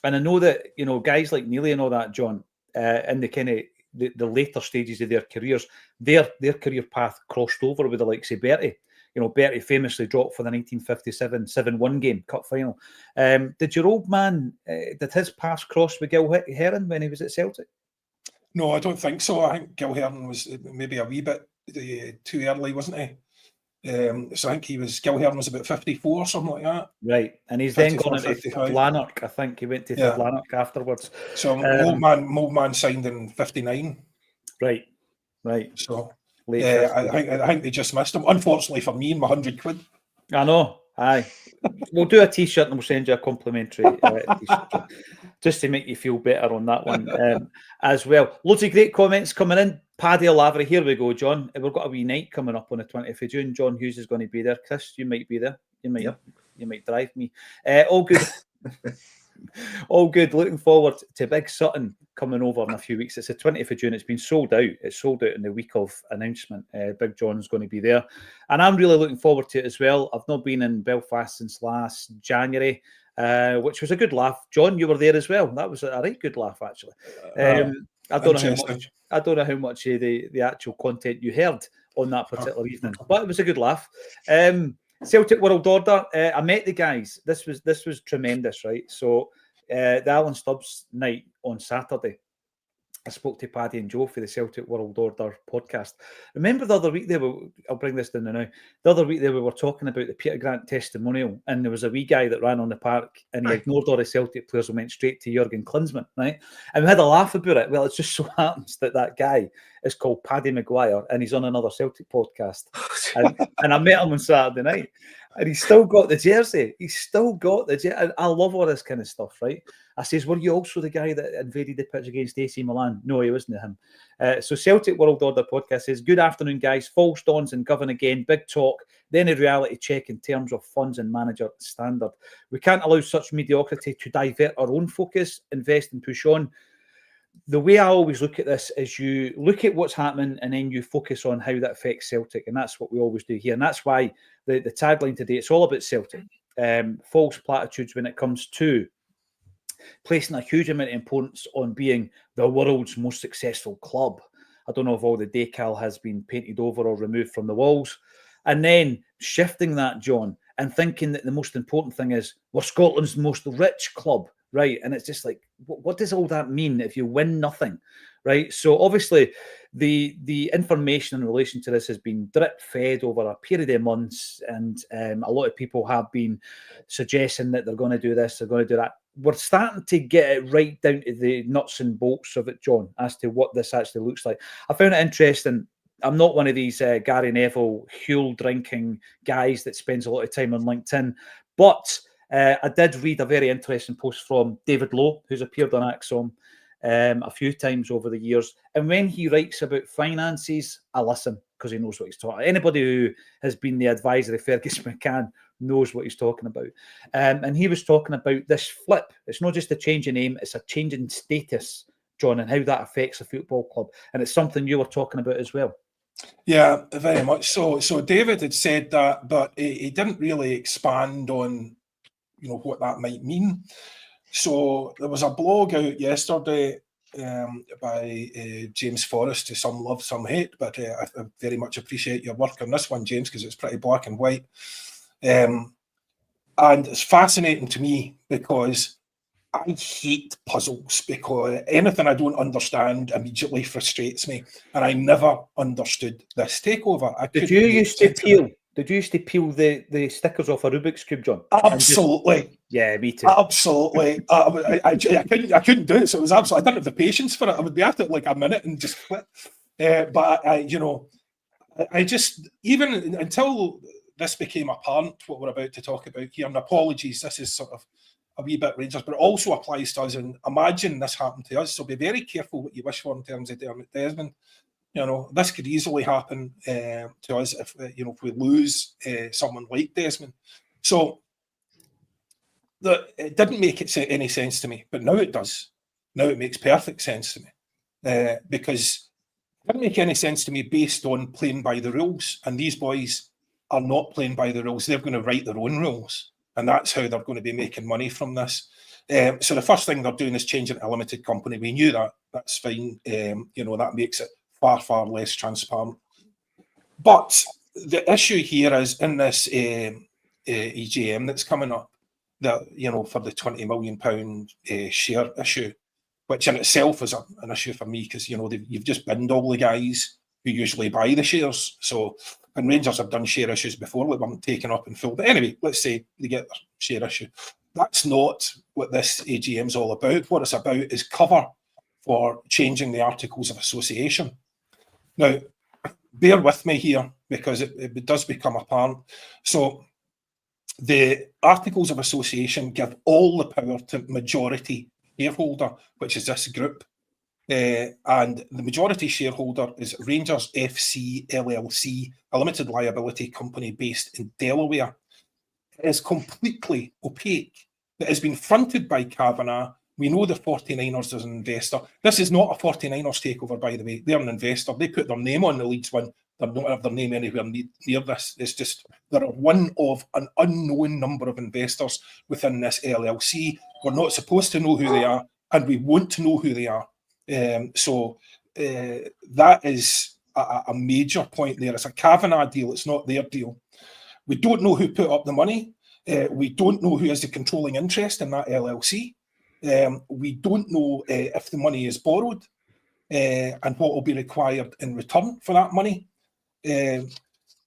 Speaker 1: And I know that, guys like Neely and all that, John, in the kind of the later stages of their careers, their career path crossed over with the likes of Bertie. Bertie famously dropped for the 1957 7-1 game, cup final. Did your old man, did his paths cross with Gil Heron when he was at Celtic?
Speaker 2: No, I don't think so. I think Gil Heron was maybe a wee bit too early, wasn't he? So I think Gil Heron was about 54, something like that.
Speaker 1: Right, and he's
Speaker 2: 54,
Speaker 1: then gone into Lanark. I think he went to Lanark afterwards.
Speaker 2: So old man signed in 59.
Speaker 1: Right.
Speaker 2: So I think they just missed him. Unfortunately for me and my £100.
Speaker 1: I know. Aye. We'll do a T-shirt and we'll send you a complimentary T-shirt just to make you feel better on that one as well. Loads of great comments coming in. Paddy Lavery, here we go, John. We've got a wee night coming up on the 20th of June. John Hughes is going to be there. Chris, you might be there. You might drive me. All good. All good. Looking forward to Big Sutton coming over in a few weeks. It's the 20th of June. It's been sold out. It's sold out in the week of announcement. Big John's going to be there. And I'm really looking forward to it as well. I've not been in Belfast since last January, which was a good laugh. John, you were there as well. That was a right good laugh, actually. I don't know how much of the actual content you heard on that particular evening, but it was a good laugh. Celtic World Order. I met the guys. This was tremendous, right? So the Alan Stubbs night on Saturday, I spoke to Paddy and Joe for the Celtic World Order podcast. Remember the other week I'll bring this down now. The other week we were talking about the Peter Grant testimonial, and there was a wee guy that ran on the park and he ignored all the Celtic players and went straight to Jurgen Klinsmann, right? And we had a laugh about it. Well, it just so happens that guy is called Paddy Maguire and he's on another Celtic podcast. And I met him on Saturday night. And he's still got the jersey. I love all this kind of stuff, right? I says, were you also the guy that invaded the pitch against AC Milan? No, he wasn't him. So Celtic World Order podcast says, good afternoon, guys. False dawns and Govan again. Big talk. Then a reality check in terms of funds and manager standard. We can't allow such mediocrity to divert our own focus, invest and push on. The way I always look at this is you look at what's happening and then you focus on how that affects Celtic. And that's what we always do here. And that's why the tagline today, it's all about Celtic. False platitudes when it comes to placing a huge amount of importance on being the world's most successful club. I don't know if all the decal has been painted over or removed from the walls. And then shifting that, John, and thinking that the most important thing is we're Scotland's most rich club. Right. And it's just like, what does all that mean if you win nothing? Right. So obviously the information in relation to this has been drip fed over a period of months. And a lot of people have been suggesting that they're going to do this, they're going to do that. We're starting to get it right down to the nuts and bolts of it, John, as to what this actually looks like. I found it interesting. I'm not one of these Gary Neville, Huel drinking guys that spends a lot of time on LinkedIn, but I did read a very interesting post from David Lowe, who's appeared on Acsom a few times over the years. And when he writes about finances, I listen because he knows what he's talking about. Anybody who has been the advisor of Fergus McCann knows what he's talking about. And he was talking about this flip. It's not just a change in name, it's a change in status, John, and how that affects a football club. And it's something you were talking about as well.
Speaker 2: Yeah, very much so. So David had said that, but he didn't really expand on what that might mean. So there was a blog out yesterday by James Forrest, to some love, some hate, but I very much appreciate your work on this one, James, because it's pretty black and white. And it's fascinating to me because I hate puzzles, because anything I don't understand immediately frustrates me, and I never understood this takeover. Did you used to peel the stickers off a Rubik's Cube, John? Absolutely. Yeah, me too. Absolutely. I couldn't do it, so it was absolutely, I didn't have the patience for it. I would be at it like a minute and just quit. But I just, even until this became apparent, what we're about to talk about here, and apologies, this is sort of a wee bit Rangers, but it also applies to us. And imagine this happened to us, so be very careful what you wish for in terms of Dermot Desmond. This could easily happen to us if we lose someone like Desmond. So it didn't make any sense to me, but now it does. Now it makes perfect sense to me because it didn't make any sense to me based on playing by the rules. And these boys are not playing by the rules. They're going to write their own rules, and that's how they're going to be making money from this. So the first thing they're doing is changing to a limited company. We knew that. That's fine. That makes it far, far less transparent. But the issue here is in this EGM that's coming up, that for the £20 million share issue, which in itself is an issue for me, because you've just binned all the guys who usually buy the shares. So, and Rangers have done share issues before that weren't taken up in full. But anyway, let's say they get their share issue. That's not what this AGM is all about. What it's about is cover for changing the Articles of Association. Now, bear with me here, because it does become apparent. So the Articles of Association give all the power to majority shareholder, which is this group. And the majority shareholder is Rangers FC LLC, a limited liability company based in Delaware. It is completely opaque. It has been fronted by Kavanagh. We know the 49ers as an investor. This is not a 49ers takeover, by the way. They're an investor. They put their name on the Leeds one. They don't have their name anywhere near this. It's just there are one of an unknown number of investors within this LLC. We're not supposed to know who they are, and we want to know who they are. So that is a major point there. It's a Kavanagh deal. It's not their deal. We don't know who put up the money. We don't know who has the controlling interest in that LLC. We don't know if the money is borrowed and what will be required in return for that money.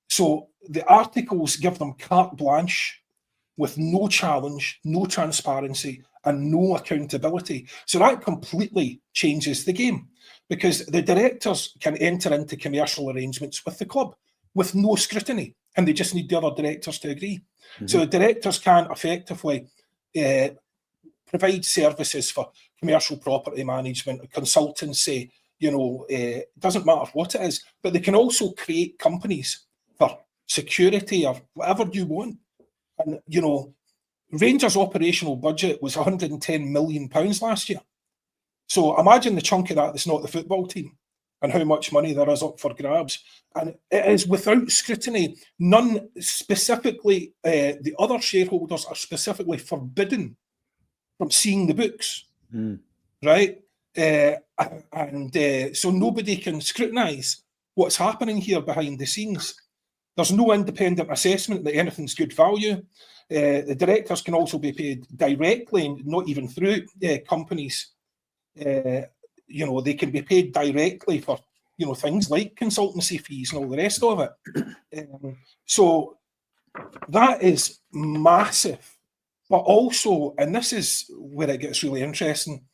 Speaker 2: So the articles give them carte blanche with no challenge, no transparency, and no accountability. So that completely changes the game, because the directors can enter into commercial arrangements with the club with no scrutiny, and they just need the other directors to agree. Mm-hmm. So the directors can effectively provide services for commercial property management, consultancy, it doesn't matter what it is, but they can also create companies for security or whatever you want. And, Rangers' operational budget was £110 million last year. So imagine the chunk of that that's not the football team and how much money there is up for grabs. And it is without scrutiny. None specifically, the other shareholders are specifically forbidden from seeing the books, right? So nobody can scrutinise what's happening here behind the scenes. There's no independent assessment that anything's good value. The directors can also be paid directly, and not even through companies. They can be paid directly for things like consultancy fees and all the rest of it. So that is massive. But also, and this is where it gets really interesting,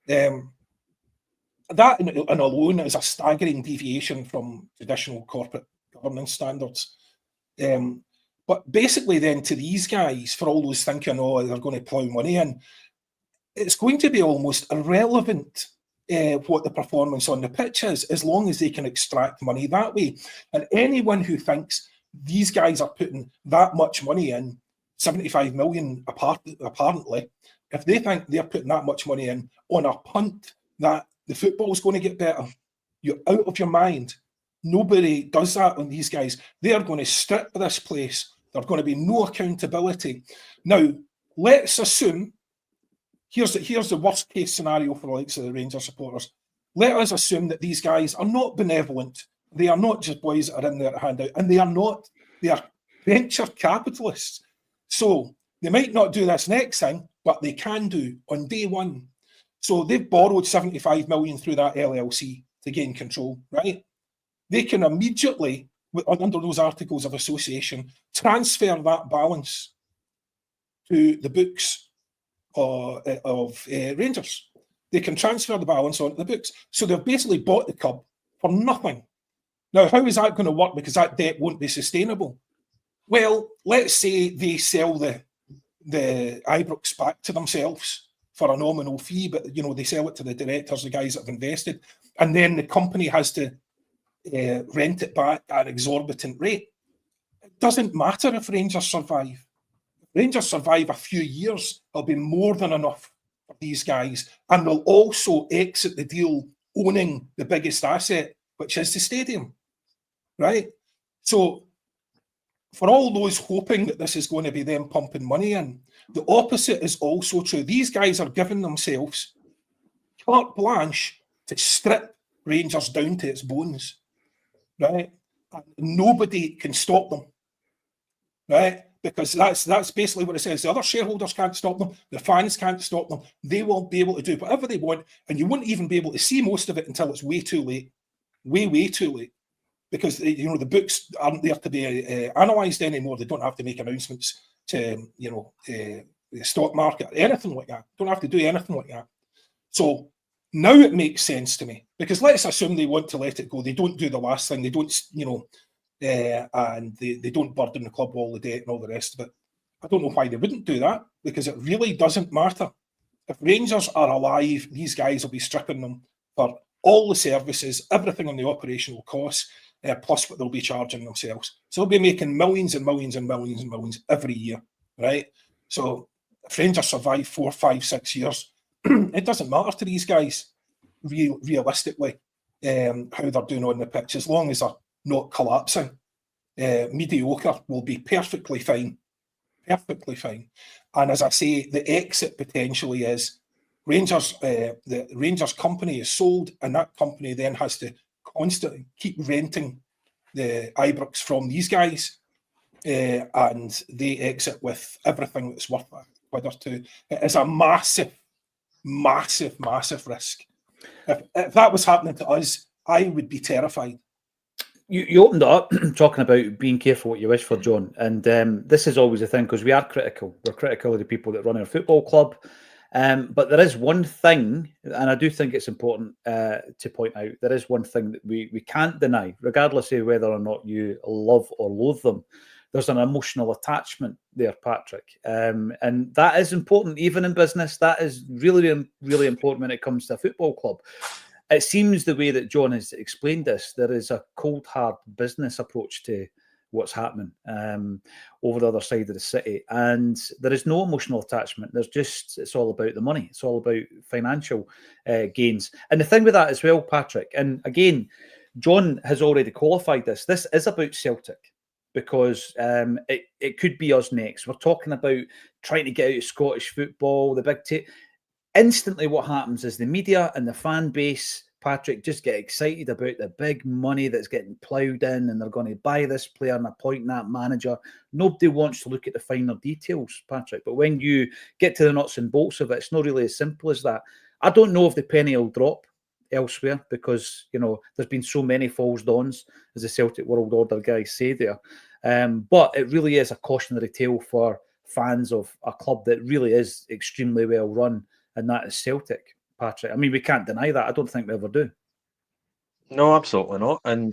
Speaker 2: that in alone is a staggering deviation from traditional corporate governance standards. But basically then to these guys, for all those thinking, they're going to plough money in, it's going to be almost irrelevant what the performance on the pitch is, as long as they can extract money that way. And anyone who thinks these guys are putting that much money in, 75 million apparently, if they think they're putting that much money in on a punt that the football's going to get better, you're out of your mind. Nobody does that on these guys. They are going to strip this place. There's going to be no accountability. Now, let's assume, here's the worst case scenario for the likes of the Rangers supporters. Let us assume that these guys are not benevolent. They are not just boys that are in there to hand out, and they are venture capitalists. So they might not do this next thing, but they can do on day one. So they've borrowed 75 million through that LLC to gain control, right? They can immediately, under those Articles of Association, transfer that balance to the books of Rangers. They can transfer the balance onto the books. So they've basically bought the club for nothing. Now, how is that going to work? Because that debt won't be sustainable. Well, let's say they sell the Ibrox back to themselves for a nominal fee, but they sell it to the directors, the guys that have invested, and then the company has to rent it back at an exorbitant rate. It doesn't matter if Rangers survive. If Rangers survive a few years, it'll be more than enough for these guys, and they'll also exit the deal owning the biggest asset, which is the stadium, right? So for all those hoping that this is going to be them pumping money in, the opposite is also true. These guys are giving themselves carte blanche to strip Rangers down to its bones, right? And nobody can stop them, right? Because that's basically what it says. The other shareholders can't stop them. The fans can't stop them. They will be able to do whatever they want, and you wouldn't even be able to see most of it until it's way too late. Way too late. Because the books aren't there to be analysed anymore. They don't have to make announcements to the stock market, anything like that. Don't have to do anything like that. So now it makes sense to me, because let's assume they want to let it go. They don't do the last thing. They don't, and they don't burden the club all the debt and all the rest of it. I don't know why they wouldn't do that, because it really doesn't matter. If Rangers are alive, these guys will be stripping them for all the services, everything on the operational costs, plus what they'll be charging themselves. So they'll be making millions and millions and millions and millions every year, right? So if Rangers survive 4, 5, 6 years, it doesn't matter to these guys, realistically, how they're doing on the pitch, as long as they're not collapsing. Mediocre will be perfectly fine. Perfectly fine. And as I say, the exit potentially is Rangers, the Rangers company is sold, and that company then has to constantly keep renting the Ibrox from these guys, and they exit with everything that's worth a quid or two. It is a massive risk. If that was happening to us, I would be terrified.
Speaker 1: You opened it up talking about being careful what you wish for, John, and this is always a thing, because we are critical. We're critical of the people that run our football club. But there is one thing, and I do think it's important to point out, there is one thing that we can't deny, regardless of whether or not you love or loathe them. There's an emotional attachment there, Patrick. And that is important, even in business. That is really, really important when it comes to a football club. It seems the way that John has explained this, there is a cold, hard business approach to what's happening over the other side of the city, and there is no emotional attachment. It's all about the money. It's all about financial gains. And the thing with that as well, Patrick, and again, John has already qualified this is about Celtic, because it could be us next. We're talking about trying to get out of Scottish football, the big instantly what happens is the media and the fan base, Patrick, just get excited about the big money that's getting ploughed in, and they're going to buy this player and appoint that manager. Nobody wants to look at the finer details, Patrick. But when you get to the nuts and bolts of it, it's not really as simple as that. I don't know if the penny will drop elsewhere, because there's been so many false dawns, as the Celtic World Order guys say there. But it really is a cautionary tale for fans of a club that really is extremely well run, and that is Celtic, Patrick. I mean, we can't deny that. I don't think we ever do.
Speaker 4: No, absolutely not. And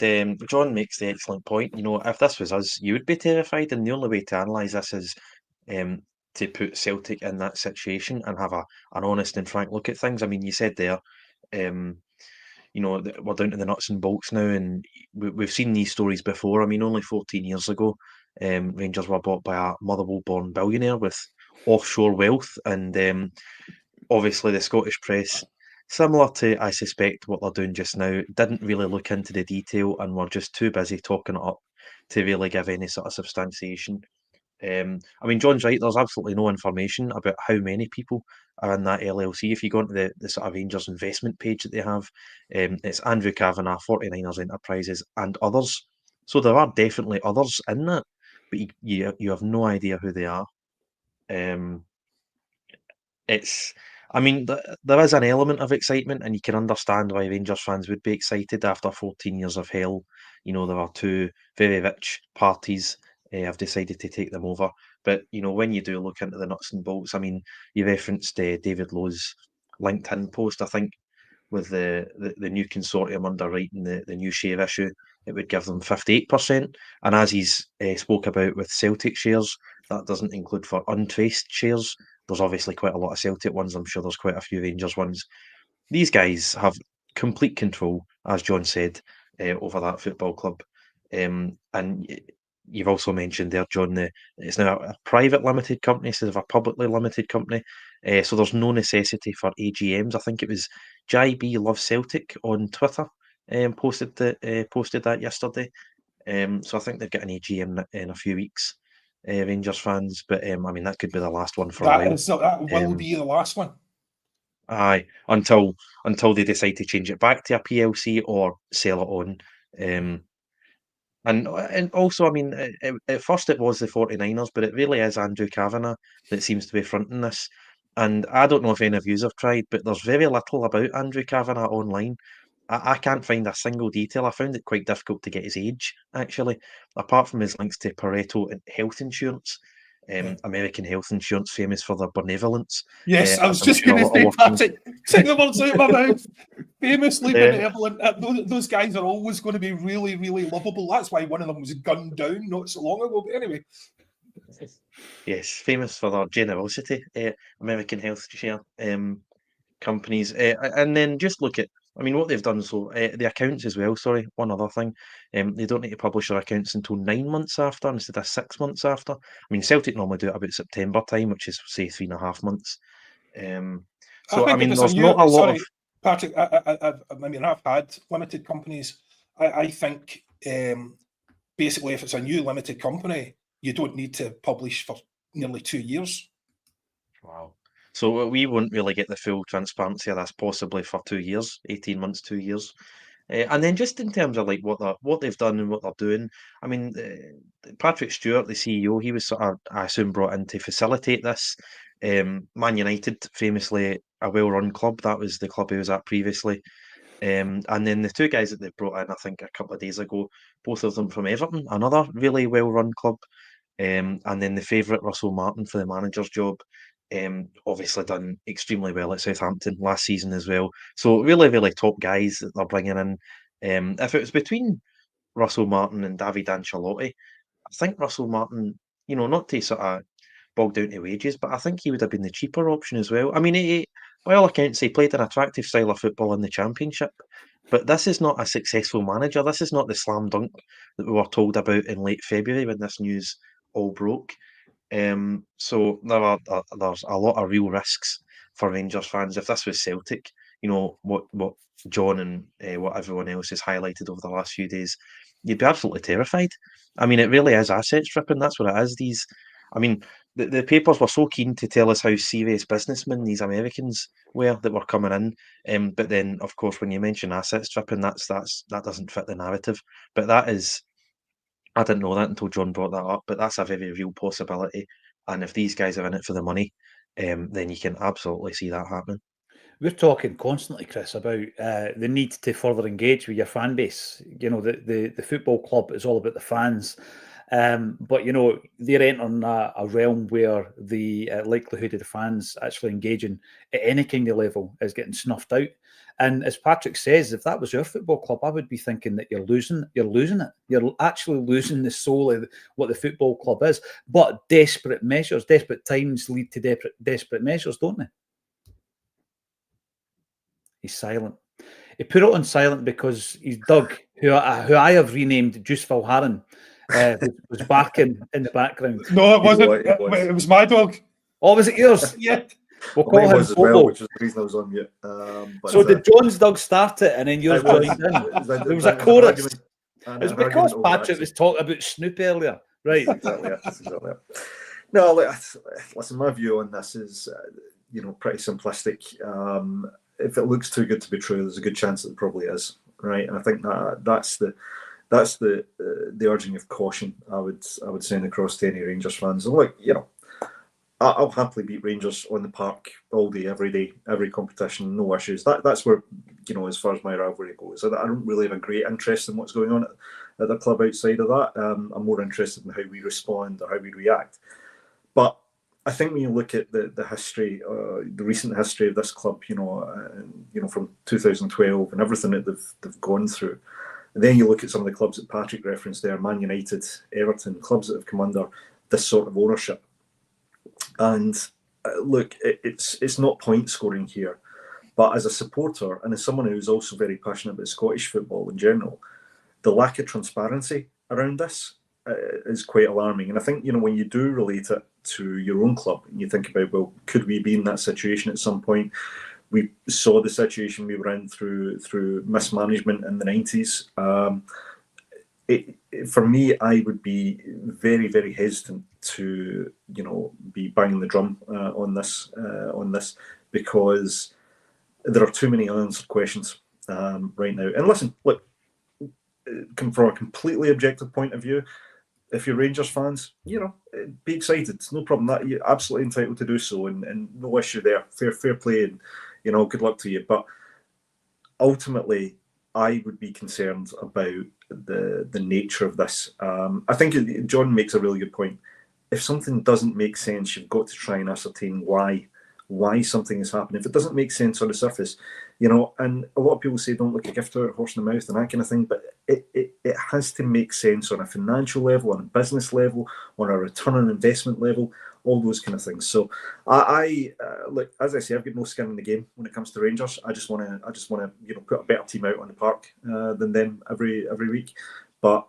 Speaker 4: John makes the excellent point. If this was us, you would be terrified, and the only way to analyse this is to put Celtic in that situation and have an honest and frank look at things. I mean, you said there, we're down to the nuts and bolts now, and we've seen these stories before. I mean, only 14 years ago, Rangers were bought by a Motherwell-born billionaire with offshore wealth, and obviously the Scottish press, similar to, I suspect, what they're doing just now, didn't really look into the detail and were just too busy talking it up to really give any sort of substantiation. I mean, John's right, there's absolutely no information about how many people are in that LLC. If you go onto the sort of Rangers investment page that they have, it's Andrew Kavanagh, 49ers Enterprises, and others. So there are definitely others in that, but you have no idea who they are. I mean, there is an element of excitement, and you can understand why Rangers fans would be excited after 14 years of hell. There are two very rich parties have decided to take them over. But, when you do look into the nuts and bolts, I mean, you referenced David Lowe's LinkedIn post, I think, with the new consortium underwriting the new share issue, it would give them 58%. And as he's spoke about with Celtic shares, that doesn't include for untraced shares. There's obviously quite a lot of Celtic ones. I'm sure there's quite a few Rangers ones. These guys have complete control, as John said, over that football club. And you've also mentioned there, John, it's now a private limited company instead of a publicly limited company. So there's no necessity for AGMs. I think it was JB Love Celtic on Twitter posted that yesterday. So I think they've got an AGM in a few weeks, Rangers fans. But I mean, that could be the last one for a while.
Speaker 2: That will be the last one.
Speaker 4: Aye, until they decide to change it back to a PLC or sell it on. And also, I mean, at first it was the 49ers, but it really is Andrew Kavanagh that seems to be fronting this. And I don't know if any of yous have tried, but there's very little about Andrew Kavanagh online. I can't find a single detail. I found it quite difficult to get his age, actually, apart from his links to Pareto and health insurance. American health insurance, famous for their benevolence.
Speaker 2: Yes, I was
Speaker 4: I'm
Speaker 2: just
Speaker 4: sure
Speaker 2: going
Speaker 4: a
Speaker 2: to say,
Speaker 4: lot of
Speaker 2: Patrick, take the words out of my mouth. Famously
Speaker 4: Yeah.
Speaker 2: benevolent. Those guys are always going to be really, really lovable. That's why one of them was gunned down not so long ago. But anyway.
Speaker 4: Yes, famous for their generosity, American health share companies. And then just look at, I mean, what they've done. So the accounts as well. Sorry, one other thing. They don't need to publish their accounts until 9 months after instead of 6 months after. I mean, Celtic normally do it about September time, which is say 3.5 months. So I mean, there's not a lot of.
Speaker 2: Patrick, I mean, I've had limited companies. I think basically, if it's a new limited company, you don't need to publish for nearly 2 years.
Speaker 4: Wow. So we won't really get the full transparency of this possibly for 2 years, 18 months, 2 years. And then just in terms of like what they've done and what they're doing, I mean, Patrick Stewart, the CEO, he was sort of, I assume, brought in to facilitate this. Man United, famously a well-run club, that was the club he was at previously. And then the two guys that they brought in, I think, a couple of days ago, both of them from Everton, another really well-run club. And then the favourite, Russell Martin, for the manager's job. Obviously done extremely well at Southampton last season as well. So really, really top guys that they're bringing in. If it was between Russell Martin and David Ancelotti, I think Russell Martin, not to sort of bog down to wages, but I think he would have been the cheaper option as well. I mean, by all accounts, he played an attractive style of football in the Championship, but this is not a successful manager. This is not the slam dunk that we were told about in late February when this news all broke. So there's a lot of real risks for Rangers fans. If this was Celtic, what John and what everyone else has highlighted over the last few days, you'd be absolutely terrified. I mean, it really is asset stripping. That's what it is. I mean, the papers were so keen to tell us how serious businessmen these Americans were that were coming in. But then, of course, when you mention asset stripping, that doesn't fit the narrative. But that is. I didn't know that until John brought that up, but that's a very real possibility. And if these guys are in it for the money, then you can absolutely see that happening.
Speaker 1: We're talking constantly, Chris, about the need to further engage with your fan base. The football club is all about the fans. But they're entering a realm where the likelihood of the fans actually engaging at any kind of level is getting snuffed out. And as Patrick says, if that was your football club, I would be thinking that you're losing it. You're actually losing the soul of what the football club is. But desperate times lead to desperate measures, don't they? He's silent. He put it on silent because he's Doug, who I have renamed Juice Valharan, was barking in the background.
Speaker 2: No, it wasn't. It was my dog.
Speaker 1: Oh, was it yours?
Speaker 2: Yeah.
Speaker 1: We'll call him
Speaker 3: as well, which is the reason I was on mute.
Speaker 1: So did John's dog start it and then yours joined in? There was a chorus. It was because Patrick was talking about Snoop earlier. Right.
Speaker 3: That's exactly it. No, listen, my view on this is, pretty simplistic. If it looks too good to be true, there's a good chance that it probably is, right? And I think that's the urging of caution I would send across to any Rangers fans. And look, I'll happily beat Rangers on the park all day, every day, every competition, no issues. That's where, as far as my rivalry goes. I don't really have a great interest in what's going on at the club outside of that. I'm more interested in how we respond or how we react. But I think when you look at the history, the recent history of this club, from 2012 and everything that they've gone through, and then you look at some of the clubs that Patrick referenced there, Man United, Everton, clubs that have come under this sort of ownership. And look, it's not point scoring here, but as a supporter and as someone who's also very passionate about Scottish football in general, the lack of transparency around this is quite alarming. And I think, when you do relate it to your own club and you think about, well, could we be in that situation at some point? We saw the situation we were in through mismanagement in the 90s. for me, I would be very, very hesitant to, be banging the drum on this, because there are too many unanswered questions right now. And listen, look, from a completely objective point of view, if you're Rangers fans, be excited. No problem. That you're absolutely entitled to do so, and no issue there. Fair play, and good luck to you. But ultimately, I would be concerned about the nature of this. I think John makes a really good point. If something doesn't make sense, you've got to try and ascertain why something is happening. If it doesn't make sense on the surface, and a lot of people say don't look a gift to a horse in the mouth and that kind of thing, but it has to make sense on a financial level, on a business level, on a return on investment level, all those kind of things. So I look, as I say, I've got no skin in the game when it comes to Rangers. I just want to put a better team out on the park than them every week. But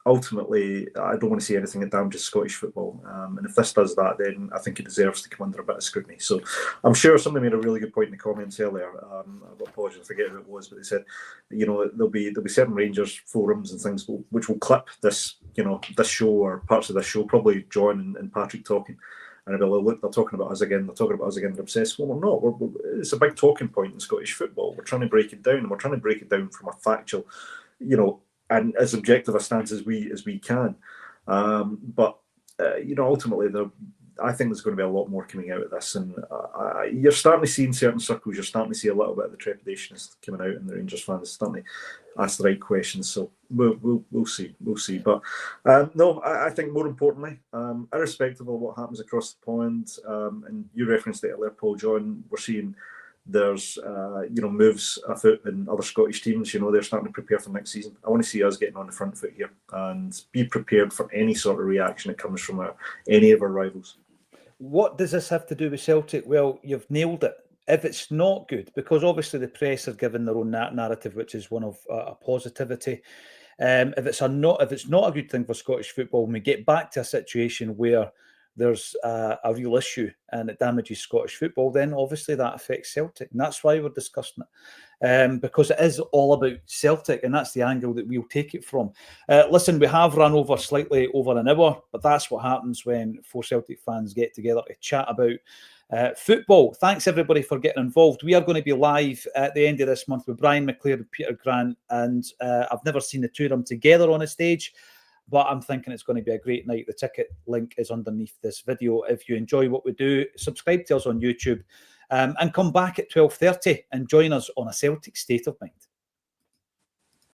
Speaker 3: ultimately, I don't want to see anything that damages Scottish football. And if this does that, then I think it deserves to come under a bit of scrutiny. So I'm sure somebody made a really good point in the comments earlier. I apologise, I forget who it was, but they said, there'll be certain Rangers forums and things which will clip this, this show or parts of this show, probably John and Patrick talking. And they'll look, they're talking about us again. They're obsessed. Well, we're not. It's a big talking point in Scottish football. We're trying to break it down, and we're trying to break it down from a factual, and as objective a stance as we can. But ultimately, I think there's going to be a lot more coming out of this, and you're starting to see in certain circles, you're starting to see a little bit of the trepidation is coming out in the Rangers fans, starting to ask the right questions. So we'll see. But no, I think more importantly, irrespective of what happens across the pond, and you referenced it earlier, Paul John, we're seeing there's moves afoot in other Scottish teams. They're starting to prepare for next season. I want to see us getting on the front foot here and be prepared for any sort of reaction that comes from any of our rivals.
Speaker 1: What does this have to do with Celtic? Well, you've nailed it. If it's not good, because obviously the press are given their own narrative, which is one of positivity. If it's not a good thing for Scottish football, when we get back to a situation where there's a real issue and it damages Scottish football, then obviously that affects Celtic. And that's why we're discussing it, because it is all about Celtic, and that's the angle that we'll take it from. Listen, we have run over slightly over an hour, but that's what happens when four Celtic fans get together to chat about football. Thanks everybody for getting involved. We are going to be live at the end of this month with Brian McClare and Peter Grant, and I've never seen the two of them together on a stage, but I'm thinking it's going to be a great night. The ticket link is underneath this video. If you enjoy what we do, subscribe to us on YouTube, and come back at 12:30 and join us on A Celtic State of Mind.